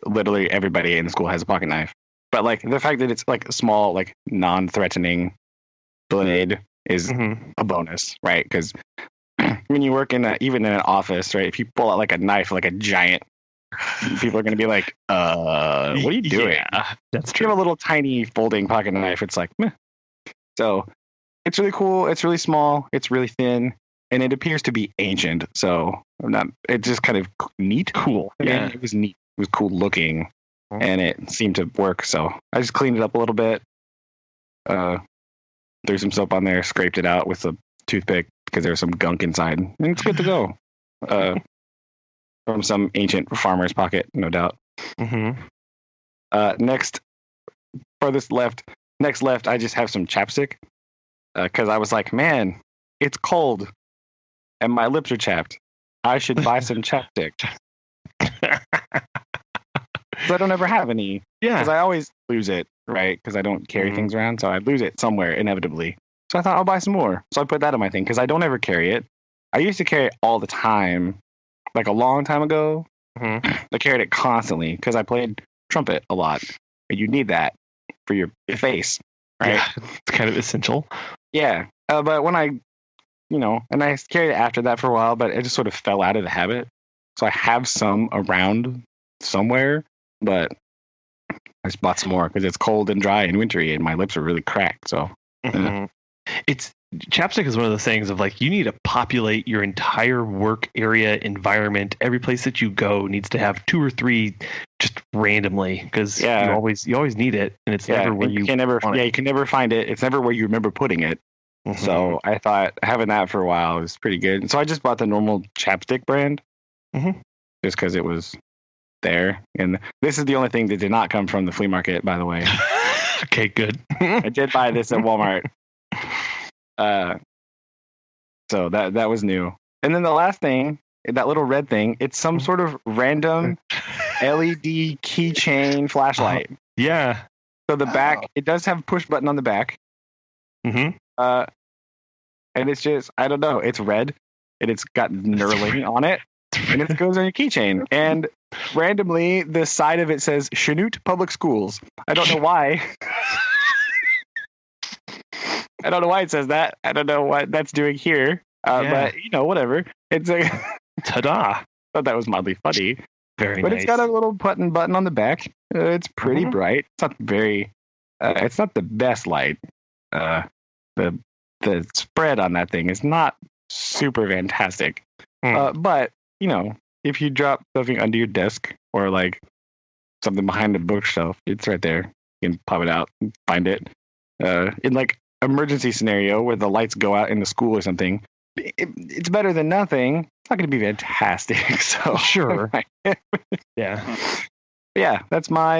literally everybody in the school has a pocket knife. But like the fact that it's like a small, like non-threatening blade is a bonus, right? Because when you work even in an office, right? If you pull out like a knife, like a giant, people are going to be like, "What are you doing?"
Yeah, that's
true. You have a little tiny folding pocket knife. It's like, meh. So it's really cool. It's really small. It's really thin. And it appears to be ancient, so it's just kind of neat.
Cool. Yeah.
It was neat. It was cool looking, and it seemed to work. So I just cleaned it up a little bit, threw some soap on there, scraped it out with a toothpick because there was some gunk inside, and it's good to go. From some ancient farmer's pocket, no doubt. Next, next left, I just have some chapstick because I was like, man, it's cold. And my lips are chapped. I should buy some chapstick. But I don't ever have any. Yeah. Because I always lose it, right? Because I don't carry things around. So I lose it somewhere inevitably. So I thought I'll buy some more. So I put that in my thing because I don't ever carry it. I used to carry it all the time. Like a long time ago. I carried it constantly because I played trumpet a lot. And you need that for your face, right?
Yeah, it's kind of essential.
Yeah. But when I and I carried it after that for a while, but it just sort of fell out of the habit. So I have some around somewhere, but I just bought some more because it's cold and dry and wintry, and my lips are really cracked. So
it's chapstick is one of those things of like you need to populate your entire work area environment. Every place that you go needs to have 2 or 3 just randomly because you always need it, and it's never where you
can never. You can never find it. It's never where you remember putting it. So I thought having that for a while was pretty good. And so I just bought the normal chapstick brand just because it was there. And this is the only thing that did not come from the flea market, by the way.
Okay, good.
I did buy this at Walmart. So that was new. And then the last thing, that little red thing, it's some sort of random LED keychain flashlight.
Yeah.
So the back, it does have a push button on the back.
Mm-hmm.
And it's just, I don't know, it's red and it's got knurling on it. And it goes on your keychain. And randomly, the side of it says Chanute Public Schools. I don't know why. I don't know why it says that. I don't know what that's doing here. But, whatever. It's a
ta-da.
Thought that was mildly funny.
Very
but
nice.
It's got a little button on the back. It's pretty bright. It's not very. It's not the best light. The spread on that thing is not super fantastic. But if you drop something under your desk or like something behind a bookshelf, it's right there. You can pop it out and find it. In like emergency scenario where the lights go out in the school or something, it's better than nothing. It's not going to be fantastic. So
sure. Yeah.
Yeah, that's my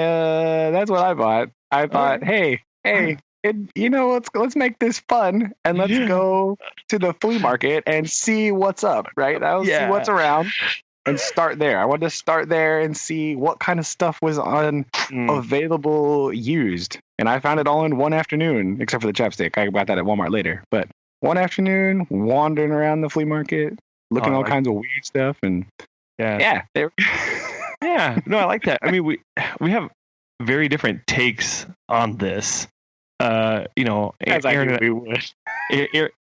that's what I bought. I thought, hey, let's make this fun and let's go to the flea market and see what's up, right? I'll see what's around and start there. I wanted to start there and see what kind of stuff was on available used. And I found it all in one afternoon, except for the chapstick. I got that at Walmart later. But one afternoon, wandering around the flea market, looking at all kinds of weird stuff, and yeah.
Yeah, no, I like that. I mean, we have very different takes on this. Aaron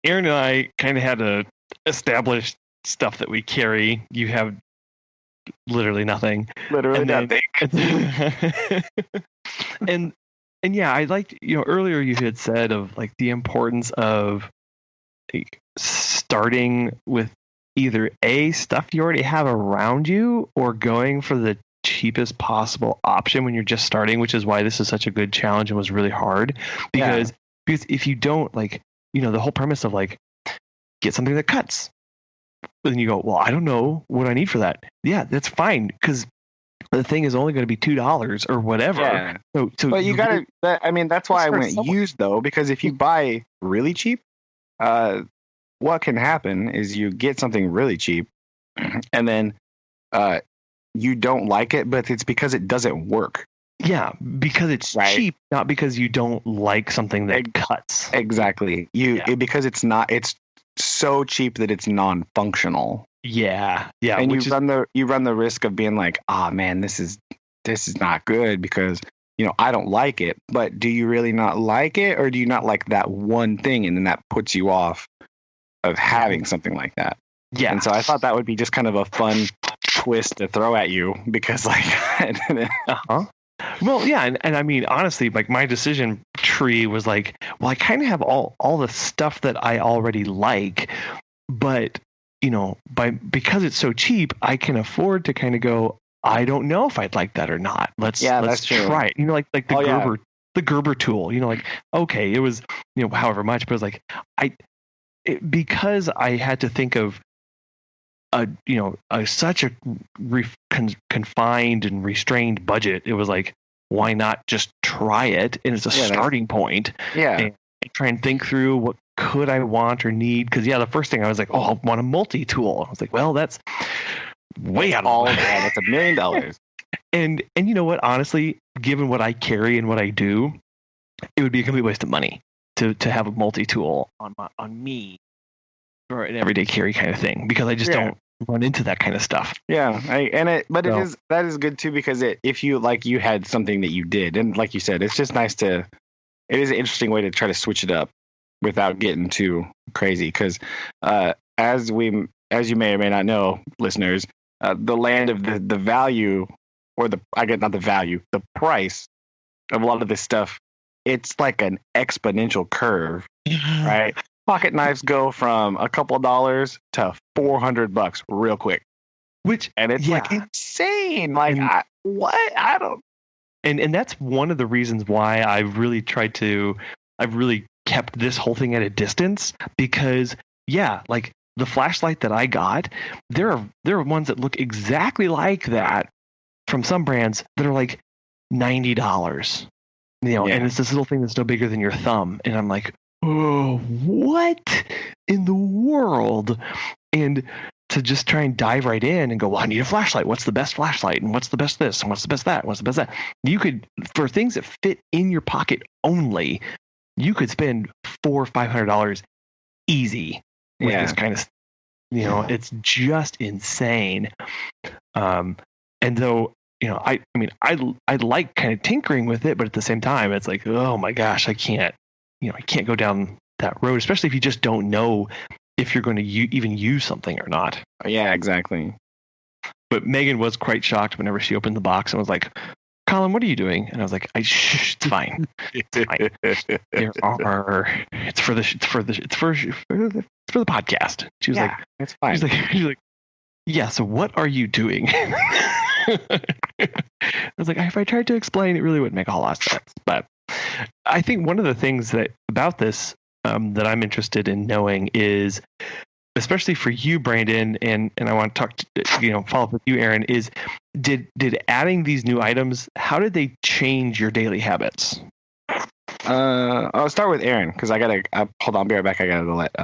and I kind of had to establish stuff that we carry. You have literally nothing.
Nothing.
And yeah, I liked, earlier you had said of like the importance of like, starting with either stuff you already have around you or going for the cheapest possible option when you're just starting, which is why this is such a good challenge and was really hard because if you don't the whole premise of like get something that cuts, then you go, well, I don't know what I need for that. Yeah, that's fine because the thing is only going to be $2 or whatever. Yeah. So
but you gotta. That's why I went used though, because if you buy really cheap, what can happen is you get something really cheap, and then you don't like it, but it's because it doesn't work.
Yeah, because it's cheap, not because you don't like something that cuts.
Exactly. Because it's not. It's so cheap that it's non-functional.
Yeah.
And you run the risk of being like, man, this is not good because I don't like it. But do you really not like it, or do you not like that one thing, and then that puts you off of having something like that?
Yeah.
And so I thought that would be just kind of a fun twist to throw at you because
Well, yeah, and I mean honestly, like my decision tree was like, well, I kind of have all the stuff that I already like, but because it's so cheap, I can afford to kind of go, I don't know if I'd like that or not. Let's try it. Like the the Gerber tool. Okay, it was however much, but it was like because I had to think of such a confined and restrained budget. It was like, why not just try it? And it's a starting point.
Yeah.
And try and think through what could I want or need. Because the first thing I was like, I want a multi-tool. I was like, well, that's way out of
that's $1 million.
And you know what? Honestly, given what I carry and what I do, it would be a complete waste of money to have a multi-tool on me for an everyday carry kind of thing, because I just don't run into that kind of stuff.
Yeah, that is good too, because if you had something that you did, and like you said, it's just nice it is an interesting way to try to switch it up without getting too crazy. Because as you may or may not know, listeners, the land of the value, or the price of a lot of this stuff, it's like an exponential curve, right? Pocket knives go from a couple of dollars to $400 real quick, and it's like insane. Like, I don't.
And that's one of the reasons why I've really kept this whole thing at a distance, because like the flashlight that I got, there are ones that look exactly like that from some brands that are like $90. and it's this little thing that's no bigger than your thumb. And I'm like, oh, what in the world? And to just try and dive right in and go, well, I need a flashlight. What's the best flashlight? And what's the best this? And what's the best that? What's the best that? You could, for things that fit in your pocket only, you could spend $400 or $500 easy with this kind of, it's just insane. And though, I like kind of tinkering with it, but at the same time, it's like, oh my gosh, I can't go down that road, especially if you just don't know if you're going to even use something or not.
Yeah, exactly.
But Megan was quite shocked whenever she opened the box and was like, Colin, what are you doing? And I was like, shh, it's fine. It's fine. It's for the podcast. She was like,
it's fine.
She's like, yeah, so what are you doing? I was like, if I tried to explain, it really wouldn't make a whole lot of sense. But I think one of the things about this that I'm interested in knowing is, especially for you, Brandon, and I want to talk, follow up with you, Aaron, is did adding these new items, how did they change your daily habits?
I'll start with Aaron because hold on, I'll be right back. I gotta let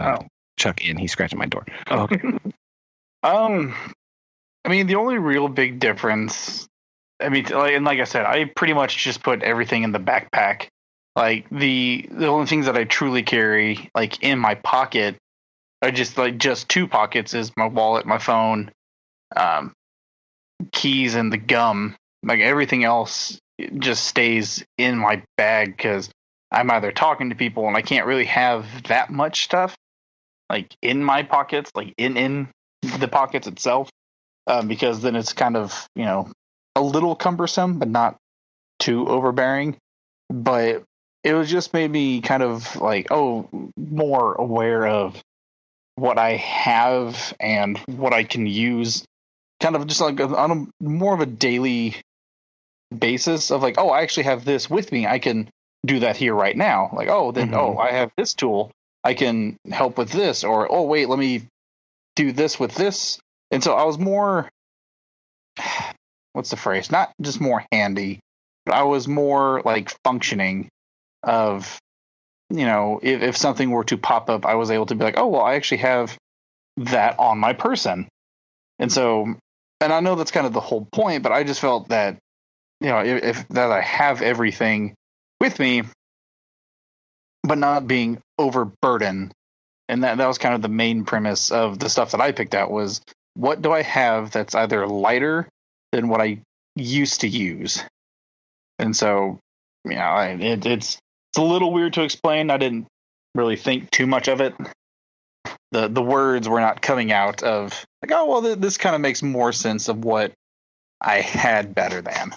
Chuck in. He's scratching my door.
Oh, okay.
I mean, the only real big difference, like I said, I pretty much just put everything in the backpack. Like the only things that I truly carry, like in my pocket, are just two pockets: is my wallet, my phone, keys, and the gum. Like everything else just stays in my bag because I'm either talking to people and I can't really have that much stuff like in my pockets, like in the pockets itself, because then it's kind of a little cumbersome, but not too overbearing. But it was just made me kind of like, more aware of what I have and what I can use, kind of just like on a more of a daily basis of like, I actually have this with me. I can do that here right now. Like, I have this tool. I can help with this, or, wait, let me do this with this. And so I was more, what's the phrase? Not just more handy, but I was more like functioning of, if something were to pop up, I was able to be like, I actually have that on my person. And so, and I know that's kind of the whole point, but I just felt that, if that I have everything with me, but not being overburdened. And that was kind of the main premise of the stuff that I picked out was, what do I have that's either lighter than what I used to use? And so, it's a little weird to explain. I didn't really think too much of it. The words were not coming out of like, this kind of makes more sense of what I had better than.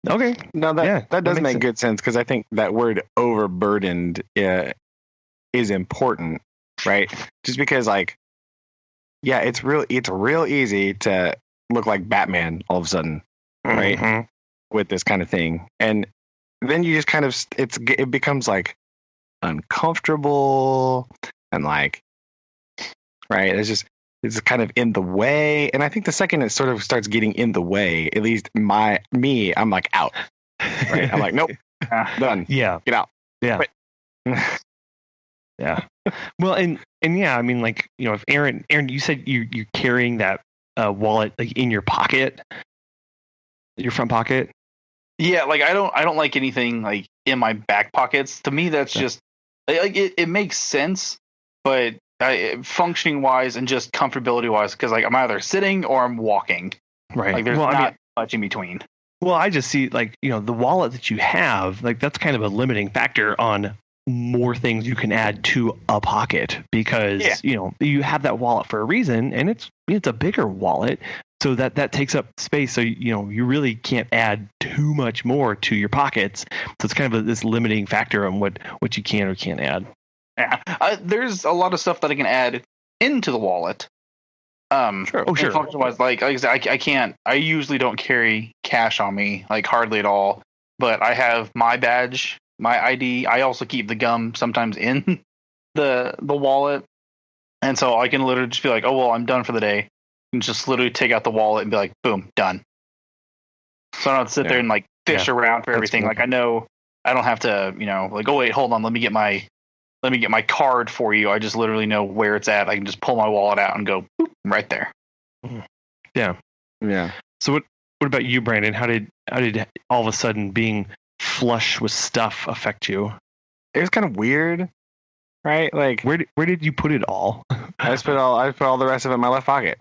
Okay. No, that does make good sense because I think that word overburdened is important, right? Just because it's real easy to look like Batman all of a sudden, right? Mm-hmm. With this kind of thing. And then you just kind of it becomes like uncomfortable and like, right? It's kind of in the way. And I think the second it sort of starts getting in the way, at least I'm like out. Right? I'm like, nope, done.
Yeah.
Get out.
Yeah. Yeah. Well, and yeah, I mean, like, if Aaron, you said you're carrying that wallet like in your pocket, your front pocket.
Yeah, like I don't like anything like in my back pockets. To me, that's just like it makes sense, but functioning wise and just comfortability wise, because like I'm either sitting or I'm walking.
Right.
Like there's not much in between.
Well, I just see like the wallet that you have, like that's kind of a limiting factor on more things you can add to a pocket because you have that wallet for a reason, and it's a bigger wallet. So that takes up space. So, you really can't add too much more to your pockets. So it's kind of this limiting factor on what you can or can't add.
Yeah. There's a lot of stuff that I can add into the wallet.
Sure. Oh, sure.
Function-wise, like I said, I can't. I usually don't carry cash on me, like hardly at all. But I have my badge, my ID. I also keep the gum sometimes in the wallet, and so I can literally just be like, I'm done for the day. And just literally take out the wallet and be like, boom, done. So I don't have to sit there and like fish around for everything.
Cool.
Like I know I don't have to, like, oh wait, hold on, let me get my card for you. I just literally know where it's at. I can just pull my wallet out and go boop, right there.
Yeah. So what about you, Brandon? How did all of a sudden being flush with stuff affect you?
It was kind of weird, right? Like,
where did you put it all?
I just put all the rest of it in my left pocket.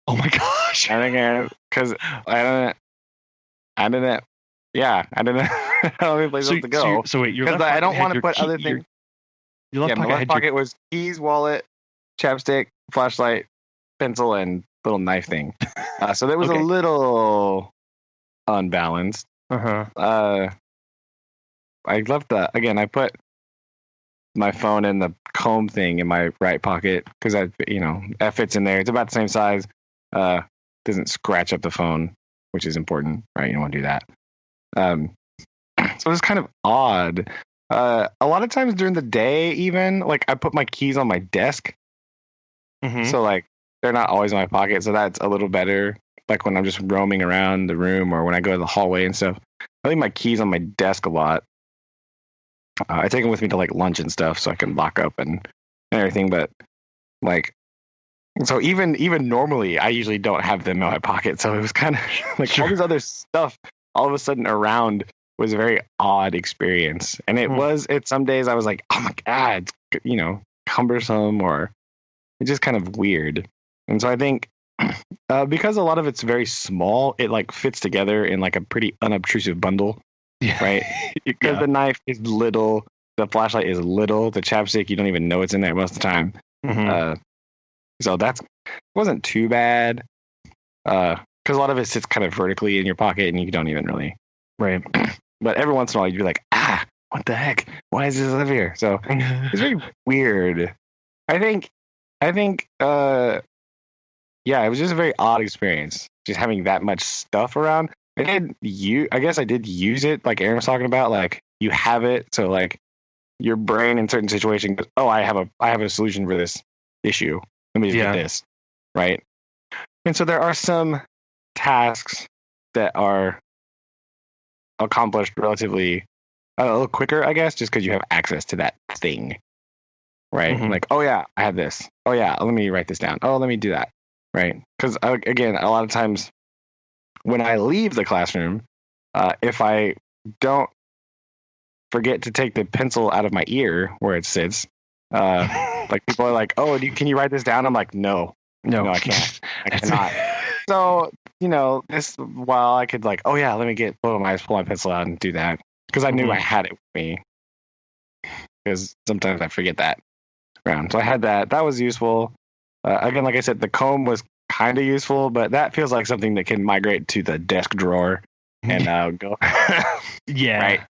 Oh my gosh!
I think because I didn't. Yeah, I didn't have any place else to go.
So wait,
because I don't want to put other things.
Your left
my left pocket was keys, wallet, chapstick, flashlight, pencil, and little knife thing. So that was a little unbalanced. I left I put my phone in the comb thing in my right pocket because that fits in there. It's about the same size. Doesn't scratch up the phone, which is important, right? You don't want to do that. So it's kind of odd. A lot of times during the day, even like I put my keys on my desk, so like they're not always in my pocket. So that's a little better. Like when I'm just roaming around the room or when I go to the hallway and stuff, I leave my keys on my desk a lot. I take them with me to like lunch and stuff, so I can lock up and everything. But like, so even normally, I usually don't have them in my pocket. So it was kind of like all this other stuff all of a sudden around was a very odd experience. And it was, some days I was like, oh my God, it's, cumbersome, or it's just kind of weird. And so I think because a lot of it's very small, it like fits together in like a pretty unobtrusive bundle, right? Because the knife is little, the flashlight is little, the chapstick, you don't even know it's in there most of the time. So that wasn't too bad. Because a lot of it sits kind of vertically in your pocket and you don't even really.
Right.
But every once in a while you'd be like, what the heck? Why is this up here? So it's very weird. I think, it was just a very odd experience, just having that much stuff around. I guess I did use it, like Aaron was talking about, like you have it, so like your brain in certain situations goes, oh, I have a solution for this issue. Let me just get this, right? And so there are some tasks that are accomplished relatively a little quicker, I guess, just because you have access to that thing, right? Like, oh yeah, I have this. Oh yeah, let me write this down. Oh, let me do that, right? Because again, a lot of times when I leave the classroom, if I don't forget to take the pencil out of my ear where it sits, like people are like, oh, can you write this down? I'm like, no, I can't. I cannot. So, this while I could like, oh yeah, let me pull my pencil out and do that. Because I knew I had it with me. Because sometimes I forget that around. So I had that. That was useful. Again, like I said, the comb was kind of useful, but that feels like something that can migrate to the desk drawer and go. Right.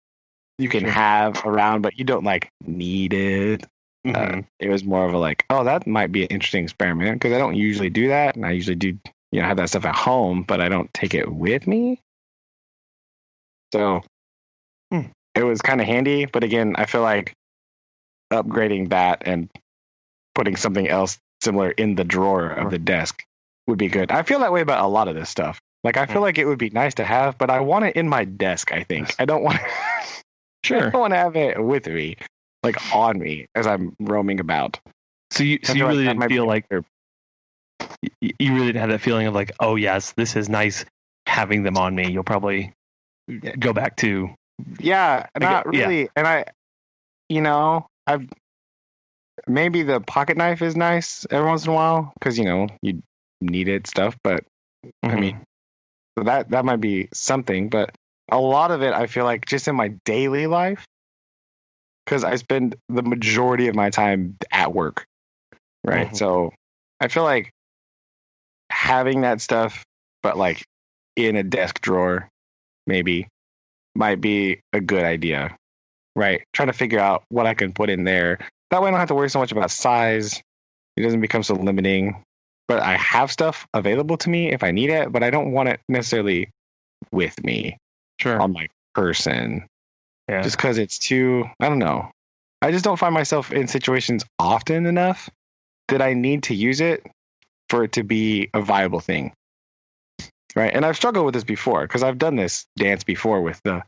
You can have around, but you don't like need it. It was more of a like, oh, that might be an interesting experiment, because I don't usually do that, and I usually do, have that stuff at home, but I don't take it with me. So it was kind of handy, but again, I feel like upgrading that and putting something else similar in the drawer of the desk would be good. I feel that way about a lot of this stuff. Like I feel like it would be nice to have, but I want it in my desk. I think I don't want. I don't want to have it with me, like on me as I'm roaming about.
So you really didn't feel like you really didn't have that feeling of like, oh yes, this is nice having them on me. You'll probably go back to
not really. And I've maybe the pocket knife is nice every once in a while because you need it stuff, but I mean, so that might be something, but a lot of it I feel like just in my daily life, because I spend the majority of my time at work, right? So I feel like having that stuff, but like in a desk drawer, maybe might be a good idea, right? Trying to figure out what I can put in there. That way I don't have to worry so much about size. It doesn't become so limiting. But I have stuff available to me if I need it, but I don't want it necessarily with me on my person. Yeah. Just because it's too, I don't know. I just don't find myself in situations often enough that I need to use it for it to be a viable thing. right? And I've struggled with this before because I've done this dance before with the,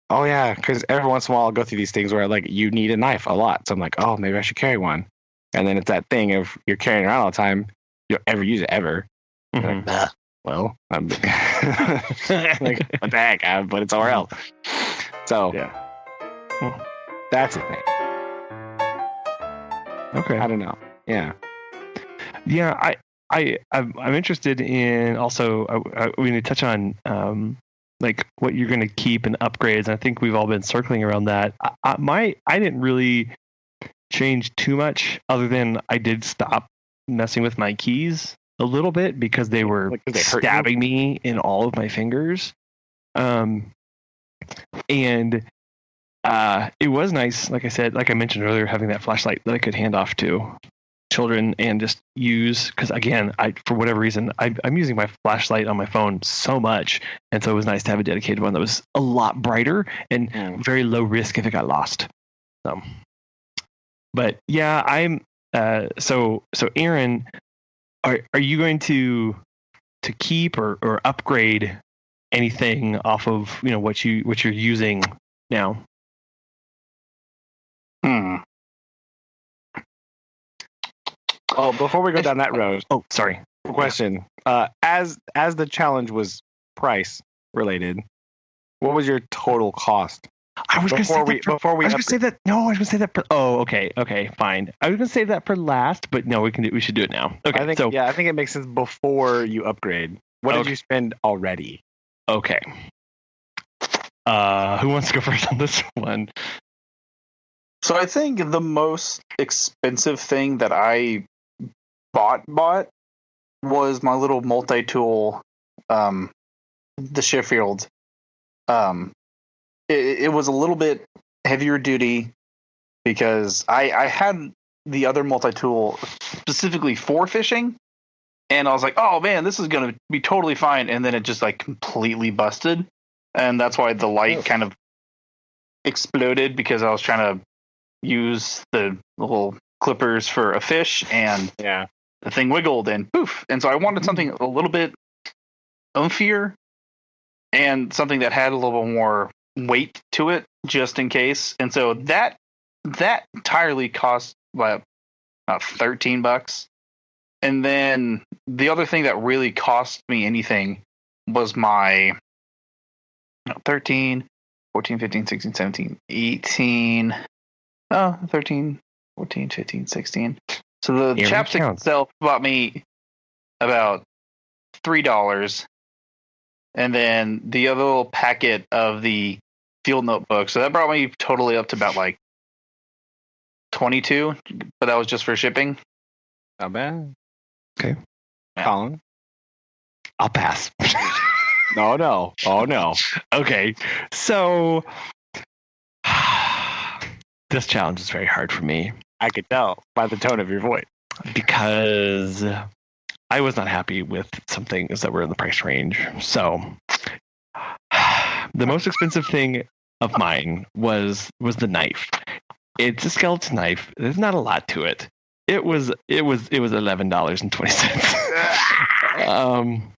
oh yeah, because every once in a while I'll go through these things where like you need a knife a lot. So I'm like, oh, maybe I should carry one. And then it's that thing of you're carrying it around all the time, you don't ever use it ever.
Mhm.
Like, well, I'm like, what the heck? But it's somewhere else. So
Yeah.
that's the thing.
Okay.
I don't know. Yeah.
Yeah, I'm interested in also. We need to touch on like what you're going to keep and upgrades. And I think we've all been circling around that. I didn't really change too much, other than I did stop messing with my keys a little bit because they were stabbing me in all of my fingers. And it was nice, like I said, like I mentioned earlier, having that flashlight that I could hand off to children and just use, because again, for whatever reason, I'm using my flashlight on my phone so much, and so it was nice to have a dedicated one that was a lot brighter and very low risk if it got lost. But yeah, I'm so Aaron, are you going to keep or upgrade anything off of what you're using now?
Oh, before we go down that road.
Oh, sorry.
Question. As the challenge was price related, what was your total cost?
I was going to say that. No, I was going to say that. Oh, okay, fine. I was going to say that for last, but no, we should do it now. Okay.
I think it makes sense before you upgrade. What did you spend already?
Okay. Who wants to go first on this one?
So I think the most expensive thing that I bought was my little multi-tool, the Sheffield. It was a little bit heavier duty because I had the other multi-tool specifically for fishing, and I was like, oh man, this is going to be totally fine, and then it just like completely busted, and that's why the light kind of exploded because I was trying to use the little clippers for a fish, and the thing wiggled and poof. And so I wanted something a little bit umphier and something that had a little bit more weight to it just in case. And so that entirely cost about $13. And then the other thing that really cost me anything was my 13, 14, 15, 16, 17, 18, 13, 14, 15, 16. So the chapstick itself bought me about $3. And then the other little packet of the field notebook. So that brought me totally up to about like 22, but that was just for shipping.
Not bad.
Okay.
Yeah.
Colin?
I'll pass.
No. Oh, no.
Okay. So this challenge is very hard for me.
I could tell by the tone of your voice.
Because I was not happy with some things that were in the price range. So the most expensive thing of mine was the knife. It's a skeleton knife. There's not a lot to it. It was $11.20.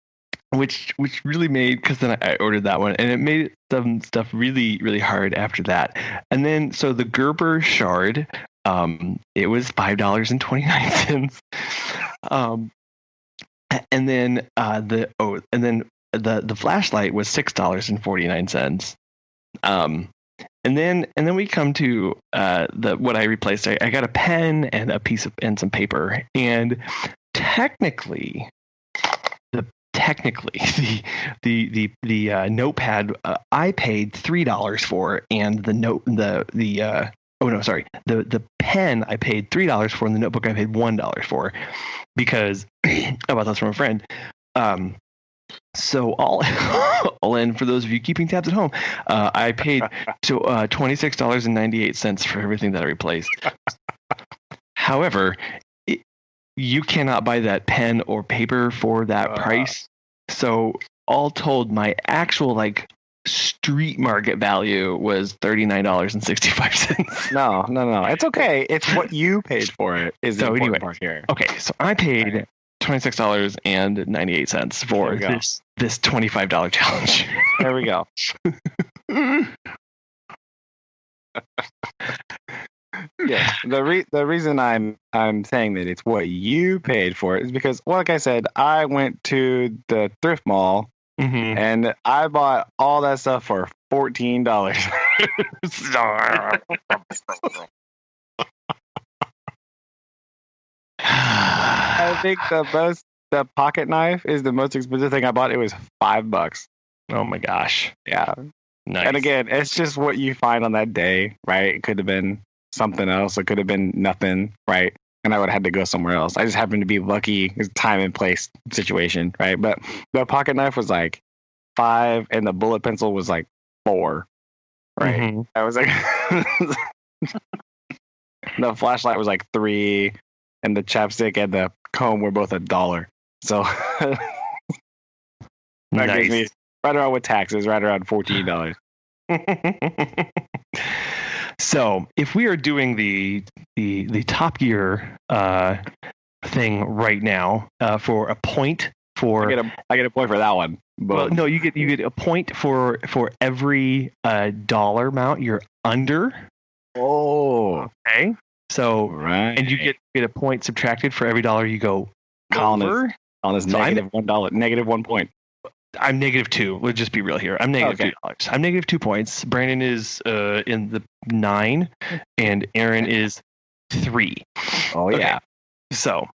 Which really made, because then I ordered that one, and it made some stuff really, really hard after that. And then so the Gerber shard, it was $5.29. And then the flashlight was $6.49. And then we come to what I replaced. I got a pen and and some paper, and technically the notepad I paid $3 for, and the pen I paid $3 for, and the notebook I paid $1 for, because I bought those from a friend. So all in, for those of you keeping tabs at home, I paid to $26.98 for everything that I replaced. However, you cannot buy that pen or paper for that price. So all told, my actual street market value was $39.65.
No. It's okay. It's what you paid for it is the important part here.
Okay, so I paid $26.98 for this $25 challenge.
There we go. Yeah, the reason I'm saying that it's what you paid for it is because, well, like I said, I went to the thrift mall and I bought all that stuff for $14. I think the pocket knife is the most expensive thing I bought. It was $5.
Oh my gosh!
Yeah,
nice.
And again, it's just what you find on that day, right? It could have been something else. It could have been nothing, right? And I would have had to go somewhere else. I just happened to be lucky. It's time and place situation, right? But the pocket knife was like $5, and the bullet pencil was like $4, right? I was like, the flashlight was like $3, and the chapstick and the comb were both $1. So that gives me right around with taxes, right around $14.
So if we are doing the Top Gear thing right now for a point for
I get a point for that one. But
well, no, you get a point for every dollar amount you're under.
Oh,
okay. So
right,
and you get a point subtracted for every dollar you go over.
On this negative $1, negative 1 point.
I'm -2. Let's just be real here. I'm -$2. I'm -2 points. Brandon is in the 9, and Aaron is 3.
Oh yeah.
So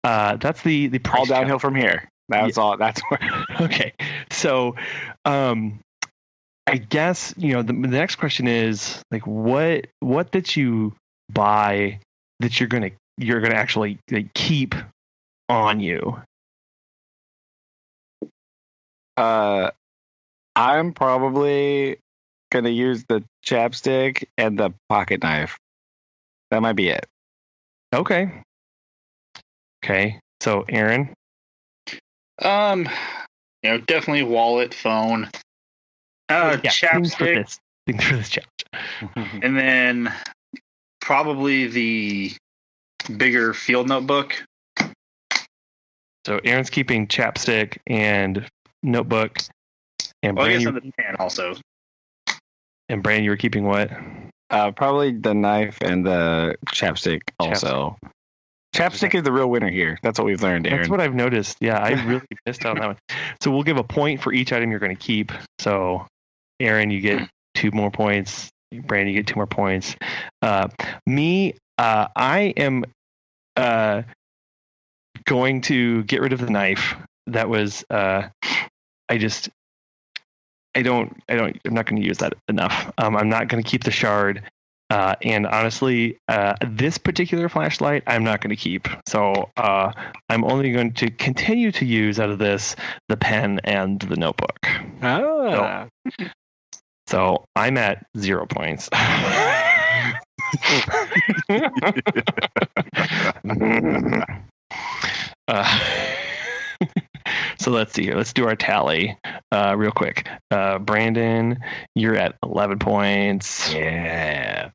that's the price.
All downhill from here. That's all. That's where.
Okay. So I guess the next question is like what did you buy that you're gonna actually keep on you?
I'm probably gonna use the chapstick and the pocket knife. That might be it.
Okay. So Aaron?
Definitely wallet, phone, chapstick.
Think through this challenge.
And then probably the bigger field notebook.
So Aaron's keeping chapstick and notebook, and
I guess on the pen also.
And Brandon, you were keeping what?
Probably the knife and the chapstick also. Chapstick is the real winner here. That's what we've learned, Aaron.
That's what I've noticed. Yeah, I really missed out on that one. So we'll give a point for each item you're going to keep. So Aaron, you get 2 more points. Brandon, you get 2 more points. Me, I am going to get rid of the knife. That was I'm not going to use that enough. I'm not going to keep the shard. And honestly, this particular flashlight, I'm not going to keep. So I'm only going to continue to use out of this the pen and the notebook. So I'm at 0 points. So let's see here. Let's do our tally real quick. Brandon, you're at 11 points.
Yeah.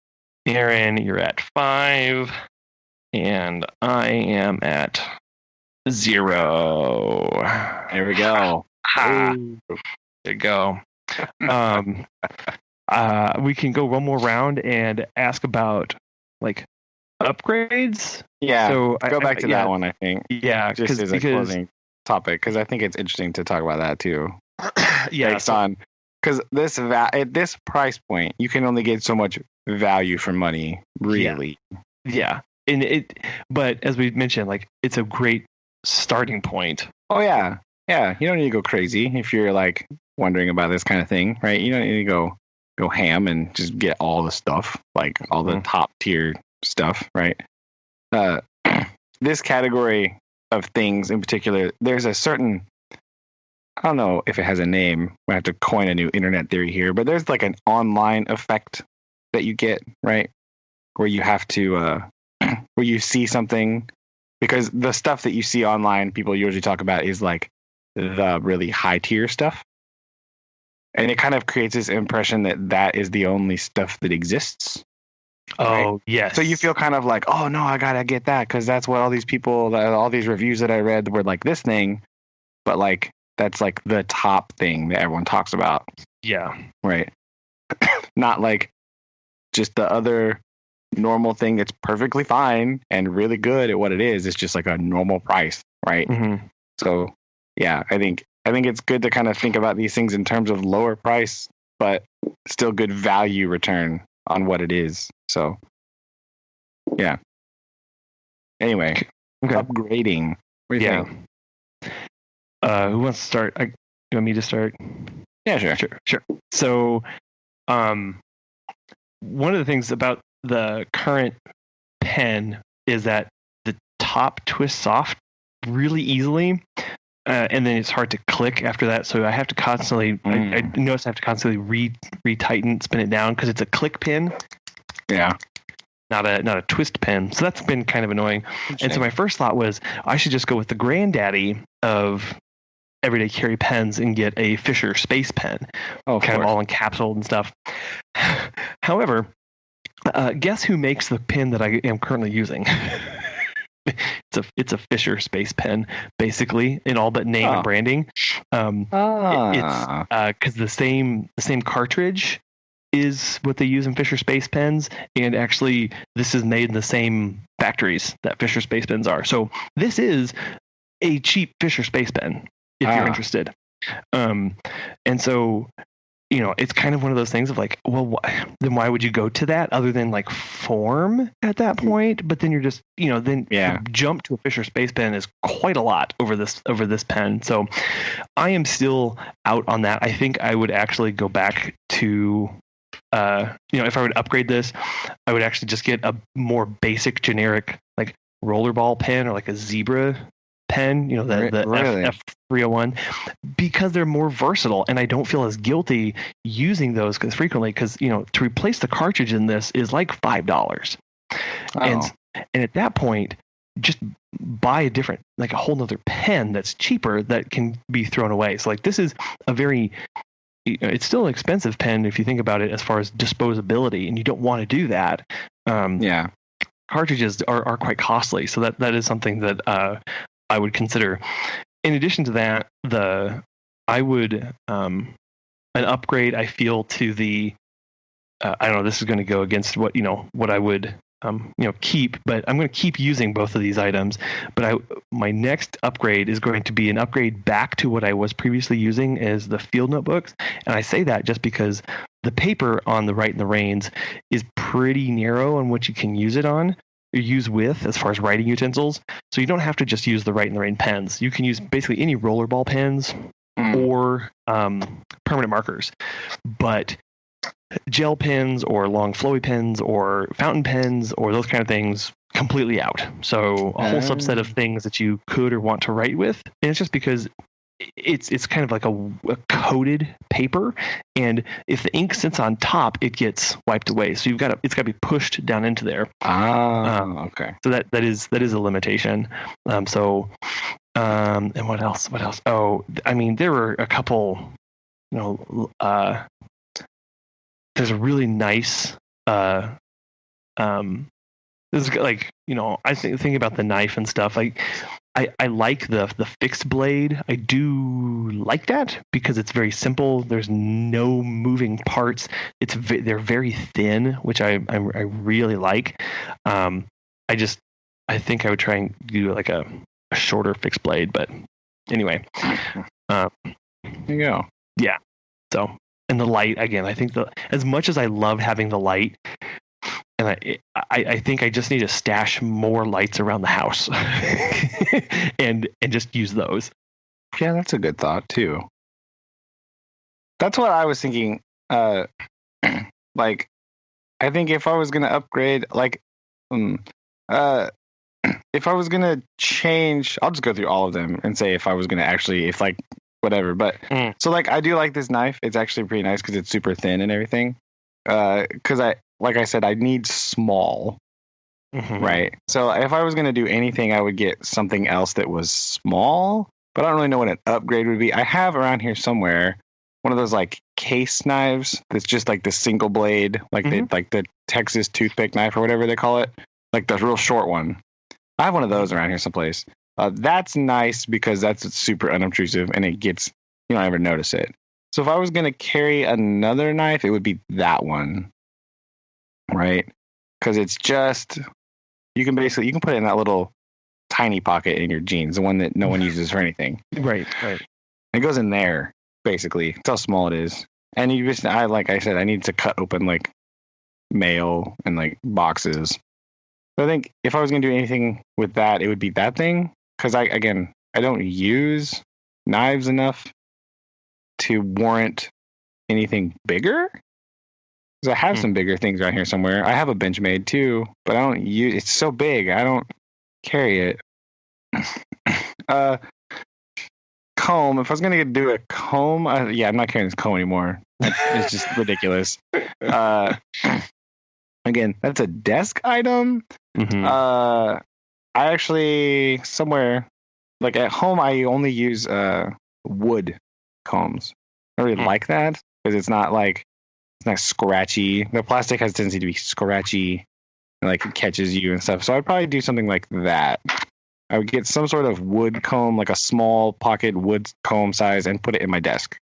Aaron, you're at 5. And I am at 0.
There we go.
There you go. We can go one more round and ask about like upgrades.
Yeah. So go back to that one, I think.
Yeah.
Just as a closing topic, because I think it's interesting to talk about that too.
Yeah.
Based on, because at this price point, you can only get so much value for money, really.
Yeah. But as we mentioned, like it's a great starting point.
Oh yeah. Yeah. You don't need to go crazy if you're like wondering about this kind of thing, right? You don't need to go ham and just get all the stuff, like all the top tier stuff, right? This category of things in particular, there's a certain, I don't know if it has a name. I have to coin a new internet theory here, but there's like an online effect that you get, right? Where you have to, where you see something, because the stuff that you see online, people usually talk about is like the really high tier stuff. And it kind of creates this impression that is the only stuff that exists
Oh,
right?
yes.
So you feel kind of like, oh no, I gotta get that because that's what all these people, all these reviews that I read were like this thing, but like that's like the top thing that everyone talks about.
Yeah.
Right. Not like just the other normal thing that's perfectly fine and really good at what it is. It's just like a normal price, right?
Mm-hmm.
So yeah, I think it's good to kind of think about these things in terms of lower price, but still good value return on what it is. So yeah. Anyway,
Okay.
upgrading. What do you think?
Who wants to start? You want me to start?
Yeah, sure.
Sure. So, one of the things about the current pen is that the top twists off really easily, and then it's hard to click after that. So I have to constantly, I notice I have to constantly retighten, spin it down because it's a click pin.
Yeah.
Not a twist pen. So that's been kind of annoying. And so my first thought was I should just go with the granddaddy of everyday carry pens and get a Fisher Space Pen, kind of all encapsulated and stuff. However, guess who makes the pen that I am currently using? It's a Fisher Space Pen, basically, in all but name and branding. It's because the same cartridge is what they use in Fisher Space Pens, and actually this is made in the same factories that Fisher Space Pens are. So this is a cheap Fisher Space Pen if you're interested. And so, it's kind of one of those things of like, well, then why would you go to that other than like form at that point? But then you're just, jump to a Fisher Space Pen is quite a lot over this pen. So I am still out on that. I think I would actually go back to, if I would upgrade this, I would actually just get a more basic generic like rollerball pen or like a zebra pen, the really? F301, because they're more versatile and I don't feel as guilty using those because to replace the cartridge in this is like $5. And at that point, just buy a whole nother pen that's cheaper that can be thrown away. So like this is it's still an expensive pen if you think about it as far as disposability, and you don't want to do that. Cartridges are quite costly, so that is something that I would consider. In addition to that, I would an upgrade. I feel to the I don't know. This is going to go against what I would keep, but I'm going to keep using both of these items. But my next upgrade is going to be an upgrade back to what I was previously using as the field notebooks. And I say that just because the paper on the Write in the Reins is pretty narrow on what you can use it on, or use with as far as writing utensils. So you don't have to just use the Write in the Rein pens. You can use basically any rollerball pens or permanent markers. But gel pens or long flowy pens or fountain pens or those kind of things completely out. So a whole subset of things that you could or want to write with. And it's just because it's kind of like a coated paper, and if the ink sits on top, it gets wiped away. So it's got to be pushed down into there.
Okay.
So that is a limitation. And what else? Oh, I mean, there were a couple. There's a really nice. This is like I think about the knife and stuff. I like the fixed blade. I do like that because it's very simple. There's no moving parts. They're very thin, which I really like. I think I would try and do like a shorter fixed blade, but anyway.
There you go.
Yeah. So, and the light again. I think as much as I love having the light. And I think I just need to stash more lights around the house and just use those.
Yeah, that's a good thought too. That's what I was thinking. Like, I think if I was going to upgrade, if I was going to change, I'll just go through all of them and say if I was going to actually, whatever. But so I do like this knife. It's actually pretty nice because it's super thin and everything. Because like I said, I need small, right? So if I was going to do anything, I would get something else that was small, but I don't really know what an upgrade would be. I have around here somewhere one of those like case knives that's just like the single blade, like like the Texas toothpick knife or whatever they call it, like the real short one. I have one of those around here someplace. That's nice because that's super unobtrusive and it gets, you don't ever notice it. So if I was going to carry another knife, it would be that one, right? Because it's just, you can put it in that little tiny pocket in your jeans, the one that no one uses for anything.
Right.
It goes in there, basically. That's how small it is. And like I said, I need to cut open like mail and like boxes. So I think if I was going to do anything with that, it would be that thing. Because I don't use knives enough to warrant anything bigger. Because I have some bigger things around here somewhere. I have a Benchmade too, but I don't use. It's so big, I don't carry it. Comb. If I was gonna do a comb, I'm not carrying this comb anymore. It's just ridiculous. Again, that's a desk item. I actually somewhere like at home, I only use wood combs. I really like that because it's not scratchy. The plastic has a tendency to be scratchy and like it catches you and stuff. So I'd probably do something like that. I would get some sort of wood comb, like a small pocket wood comb size, and put it in my desk.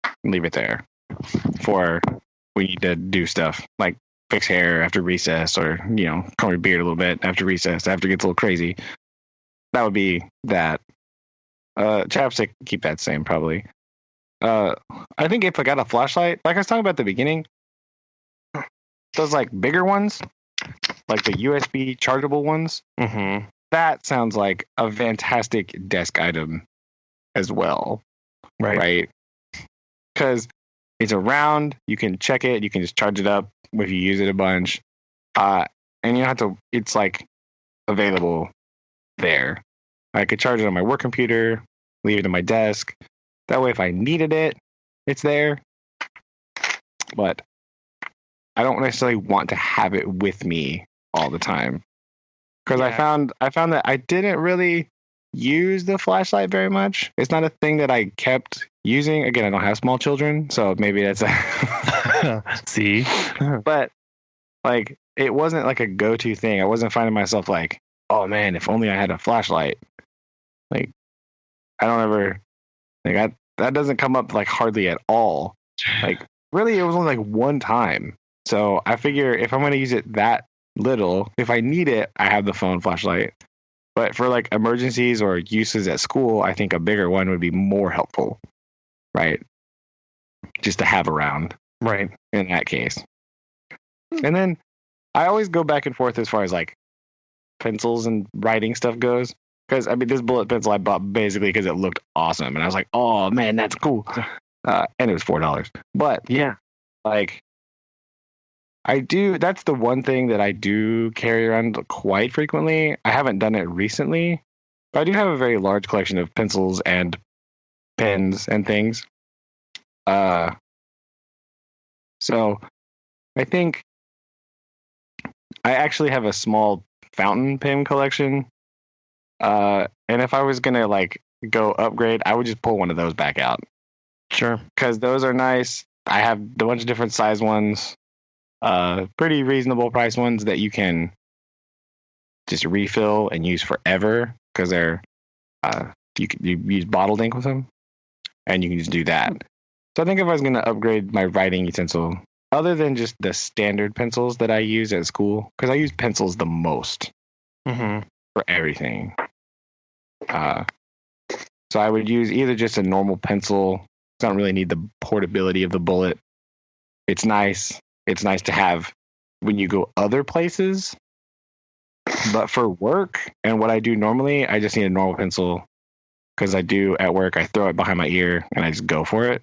And leave it there for we need to do stuff like fix hair after recess or, comb your beard a little bit after recess, after it gets a little crazy. That would be that. Chapstick, keep that same probably. I think if I got a flashlight, like I was talking about at the beginning, those like bigger ones, like the USB chargeable ones, that sounds like a fantastic desk item as well. Right? Because it's around, you can check it, you can just charge it up if you use it a bunch. And you don't have to, it's like available there. I could charge it on my work computer, leave it in my desk. That way, if I needed it, it's there. But I don't necessarily want to have it with me all the time. Because I found that I didn't really use the flashlight very much. It's not a thing that I kept using. Again, I don't have small children, so maybe that's
See?
But like it wasn't like a go-to thing. I wasn't finding myself like, oh man, if only I had a flashlight. Like I don't ever like that doesn't come up like hardly at all. Like really, it was only like one time. So I figure if I'm going to use it that little, if I need it, I have the phone flashlight. But for like emergencies or uses at school, I think a bigger one would be more helpful, right? Just to have around,
right?
In that case. And then I always go back and forth as far as like pencils and writing stuff goes. Because I mean, this bullet pencil I bought basically because it looked awesome, and I was like, "Oh man, that's cool," and it was $4. But yeah, like I do. That's the one thing that I do carry around quite frequently. I haven't done it recently, but I do have a very large collection of pencils and pens and things. So I think I actually have a small fountain pen collection. And if I was gonna like go upgrade, I would just pull one of those back out.
Sure.
Because those are nice. I have a bunch of different size ones, pretty reasonable price ones that you can just refill and use forever because they're you use bottled ink with them, and you can just do that. So I think if I was gonna upgrade my writing utensil, other than just the standard pencils that I use at school, because I use pencils the most for everything. So I would use either just a normal pencil. I don't really need the portability of the bullet. It's nice. It's nice to have when you go other places. But for work and what I do normally, I just need a normal pencil because I do at work. I throw it behind my ear and I just go for it.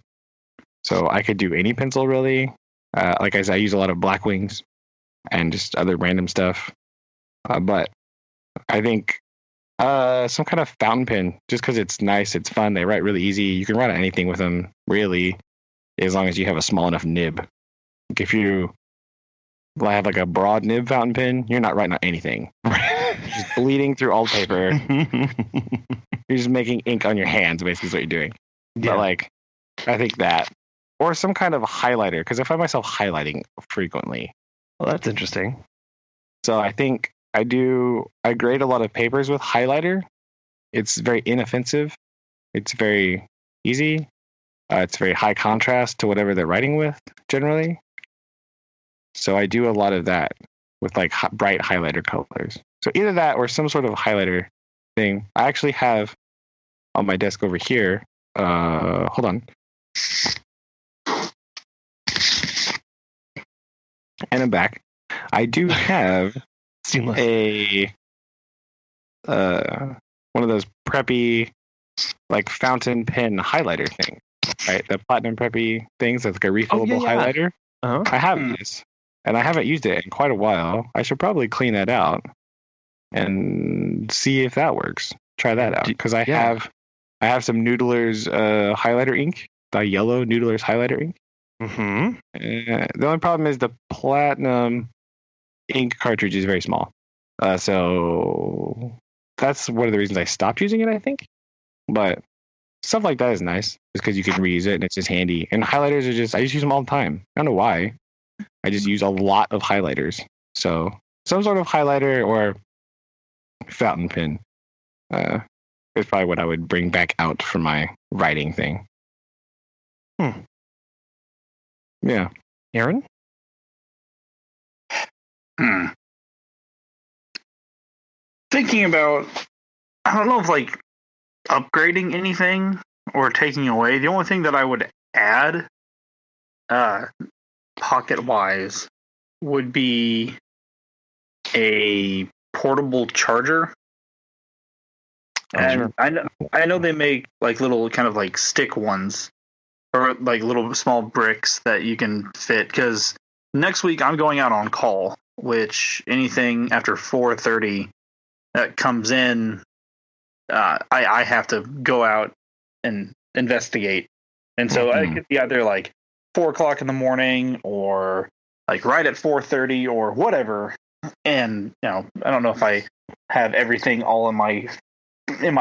So I could do any pencil really. Like I said, I use a lot of Blackwings and just other random stuff. But I think some kind of fountain pen, just because it's nice, it's fun. They write really easy. You can write on anything with them, really, as long as you have a small enough nib. Like if you have like a broad nib fountain pen, you're not writing on anything. You're just bleeding through all the paper. You're just making ink on your hands, basically, is what you're doing. Yeah. But like I think that, or some kind of highlighter, because I find myself highlighting frequently.
Well, that's interesting.
So I think I grade a lot of papers with highlighter. It's very inoffensive. It's very easy. It's very high contrast to whatever they're writing with generally. So I do a lot of that with like bright highlighter colors. So either that or some sort of highlighter thing. I actually have on my desk over here. Hold on. And I'm back. I do have
Seamless.
a one of those preppy like fountain pen highlighter thing, right? The platinum preppy things that's like a refillable highlighter.
Uh-huh.
I have this, and I haven't used it in quite a while. I should probably clean that out and see if that works. Try that out because I have some Noodler's highlighter ink, the yellow Noodler's highlighter ink.
Mm-hmm.
The only problem is the platinum ink cartridge is very small. So that's one of the reasons I stopped using it, I think. But stuff like that is nice just because you can reuse it and it's just handy. And highlighters are I just use them all the time. I don't know why. I just use a lot of highlighters. So some sort of highlighter or fountain pen is probably what I would bring back out for my writing thing. Yeah.
Aaron?
Thinking about, I don't know if like upgrading anything or taking away. The only thing that I would add, pocket-wise, would be a portable charger. And sure. I know they make like little kind of like stick ones or like little small bricks that you can fit. Because next week I'm going out on call, which anything after 4:30 that comes in, I have to go out and investigate. And so I could be either like 4:00 in the morning or like right at 4:30 or whatever. And I don't know if I have everything all in my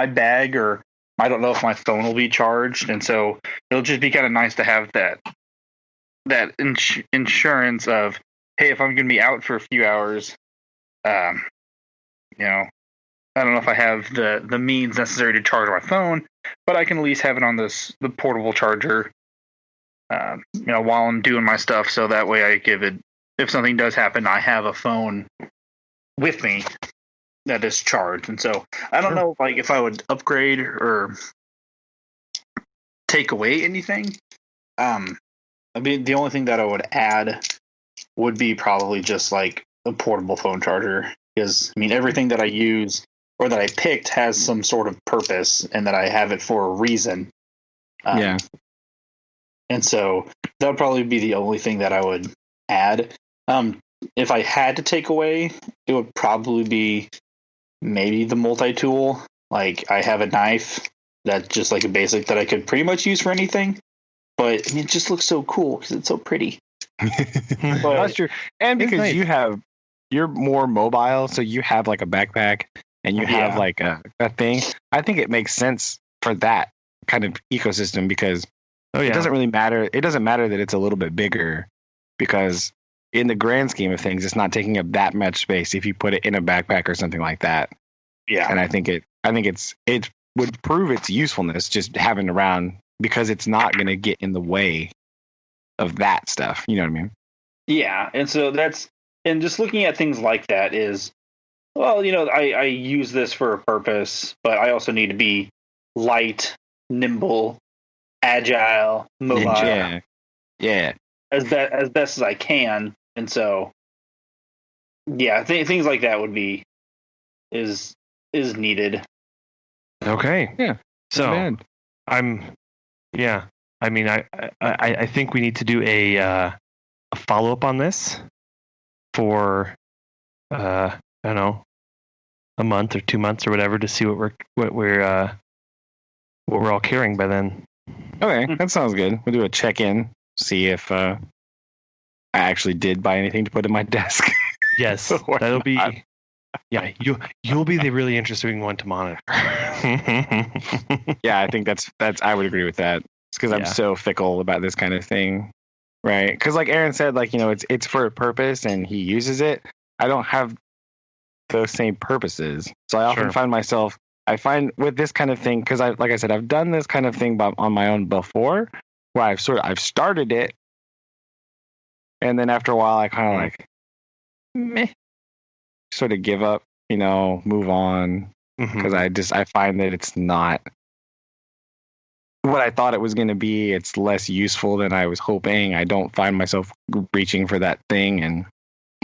bag, or I don't know if my phone will be charged. And so it'll just be kind of nice to have that insurance of, hey, if I'm going to be out for a few hours, I don't know if I have the means necessary to charge my phone, but I can at least have it on the portable charger, while I'm doing my stuff. So that way I give it, if something does happen, I have a phone with me that is charged. And so I don't know like if I would upgrade or take away anything. I mean, the only thing that I would add would be probably just like a portable phone charger, because I mean, everything that I use or that I picked has some sort of purpose and that I have it for a reason.
Yeah.
And so that would probably be the only thing that I would add. If I had to take away, it would probably be maybe the multi-tool. Like I have a knife that's just like a basic that I could pretty much use for anything. But I mean, it just looks so cool because it's so pretty.
That's true. And because you're more mobile, so you have like a backpack and you have like a thing. I think it makes sense for that kind of ecosystem because it doesn't really matter. It doesn't matter that it's a little bit bigger because in the grand scheme of things, it's not taking up that much space if you put it in a backpack or something like that.
Yeah.
And I think it would prove its usefulness just having it around because it's not going to get in the way of that stuff. You know what I mean?
Yeah. And so and just looking at things like that is, well, I use this for a purpose, but I also need to be light, nimble, agile, mobile.
Yeah.
As best as I can. And so, things like that would be is needed.
Okay.
Yeah.
So I mean, I think we need to do a follow up on this for I don't know, a month or 2 months or whatever to see what we're all carrying by then.
Okay, that sounds good. We'll do a check in, see if I actually did buy anything to put in my desk.
Yes, that'll be. Yeah, you'll be the really interesting one to monitor.
Yeah, I think that's I would agree with that. because I'm so fickle about this kind of thing, right? Because like Aaron said, like, it's for a purpose and he uses it. I don't have those same purposes, so I often find myself. I find with this kind of thing, because like I said, I've done this kind of thing on my own before, where I've started it, and then after a while, I kind of like, meh, sort of give up, move on, because I find that it's not what I thought it was going to be. It's less useful than I was hoping. I don't find myself reaching for that thing, and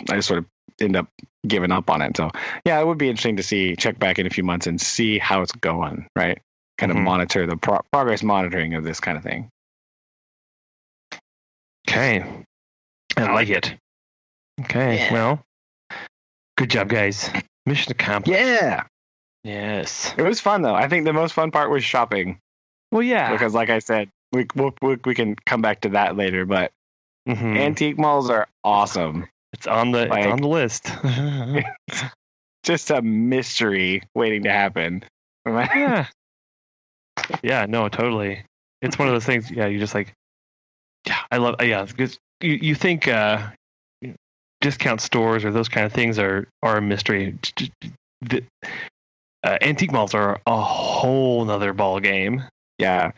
I just sort of end up giving up on it. So yeah, it would be interesting to check back in a few months and see how it's going, right? Kind of monitor the progress monitoring of this kind of thing.
Okay. I like it. Okay. Well, good job, guys. Mission accomplished.
Yeah.
Yes.
It was fun though. I think the most fun part was shopping.
Well, yeah.
Because like I said, we can come back to that later, but antique malls are awesome.
It's on the list.
It's just a mystery waiting to happen.
Yeah. Yeah, no, totally. It's one of those things, you just like, I love, because you think discount stores or those kind of things are a mystery. Antique malls are a whole nother ball game.
Yeah.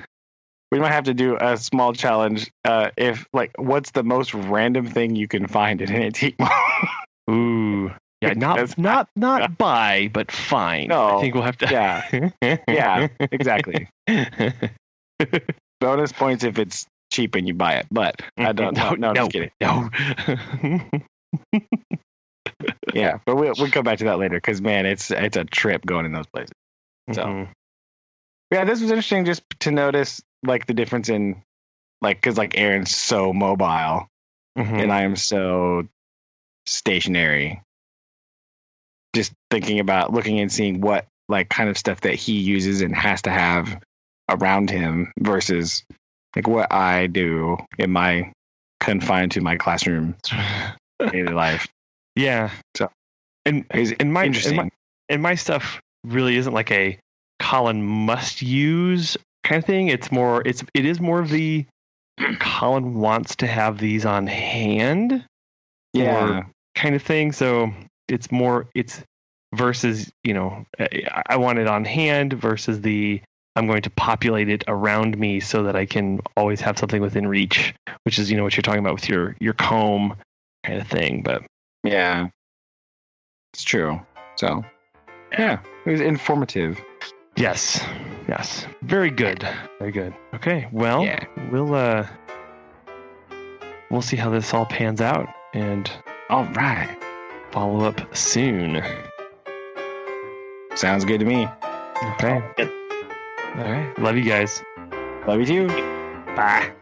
We might have to do a small challenge. What's the most random thing you can find in an antique mall?
Ooh, yeah, not buy, but find.
No,
I think we'll have to.
Yeah, exactly. Bonus points if it's cheap and you buy it, but I don't. No, just kidding.
No.
Yeah, but we'll come back to that later because man, it's a trip going in those places. So, yeah, this was interesting just to notice like the difference in because Aaron's so mobile and I am so stationary. Just thinking about looking and seeing what kind of stuff that he uses and has to have around him versus what I do in my confined to my classroom daily life.
Yeah.
So
and my stuff really isn't like a Colin must use kind of thing. It is more of the Colin wants to have these on hand.
Yeah.
Kind of thing. So it's versus, I want it on hand versus I'm going to populate it around me so that I can always have something within reach, which is, what you're talking about with your comb kind of thing. But
yeah, it's true. So yeah, it was informative.
Yes. Very good. Very good. Okay. Well, we'll see how this all pans out and
all right.
Follow up soon.
Sounds good to me.
Okay. All right. Love you guys.
Love you too.
Bye.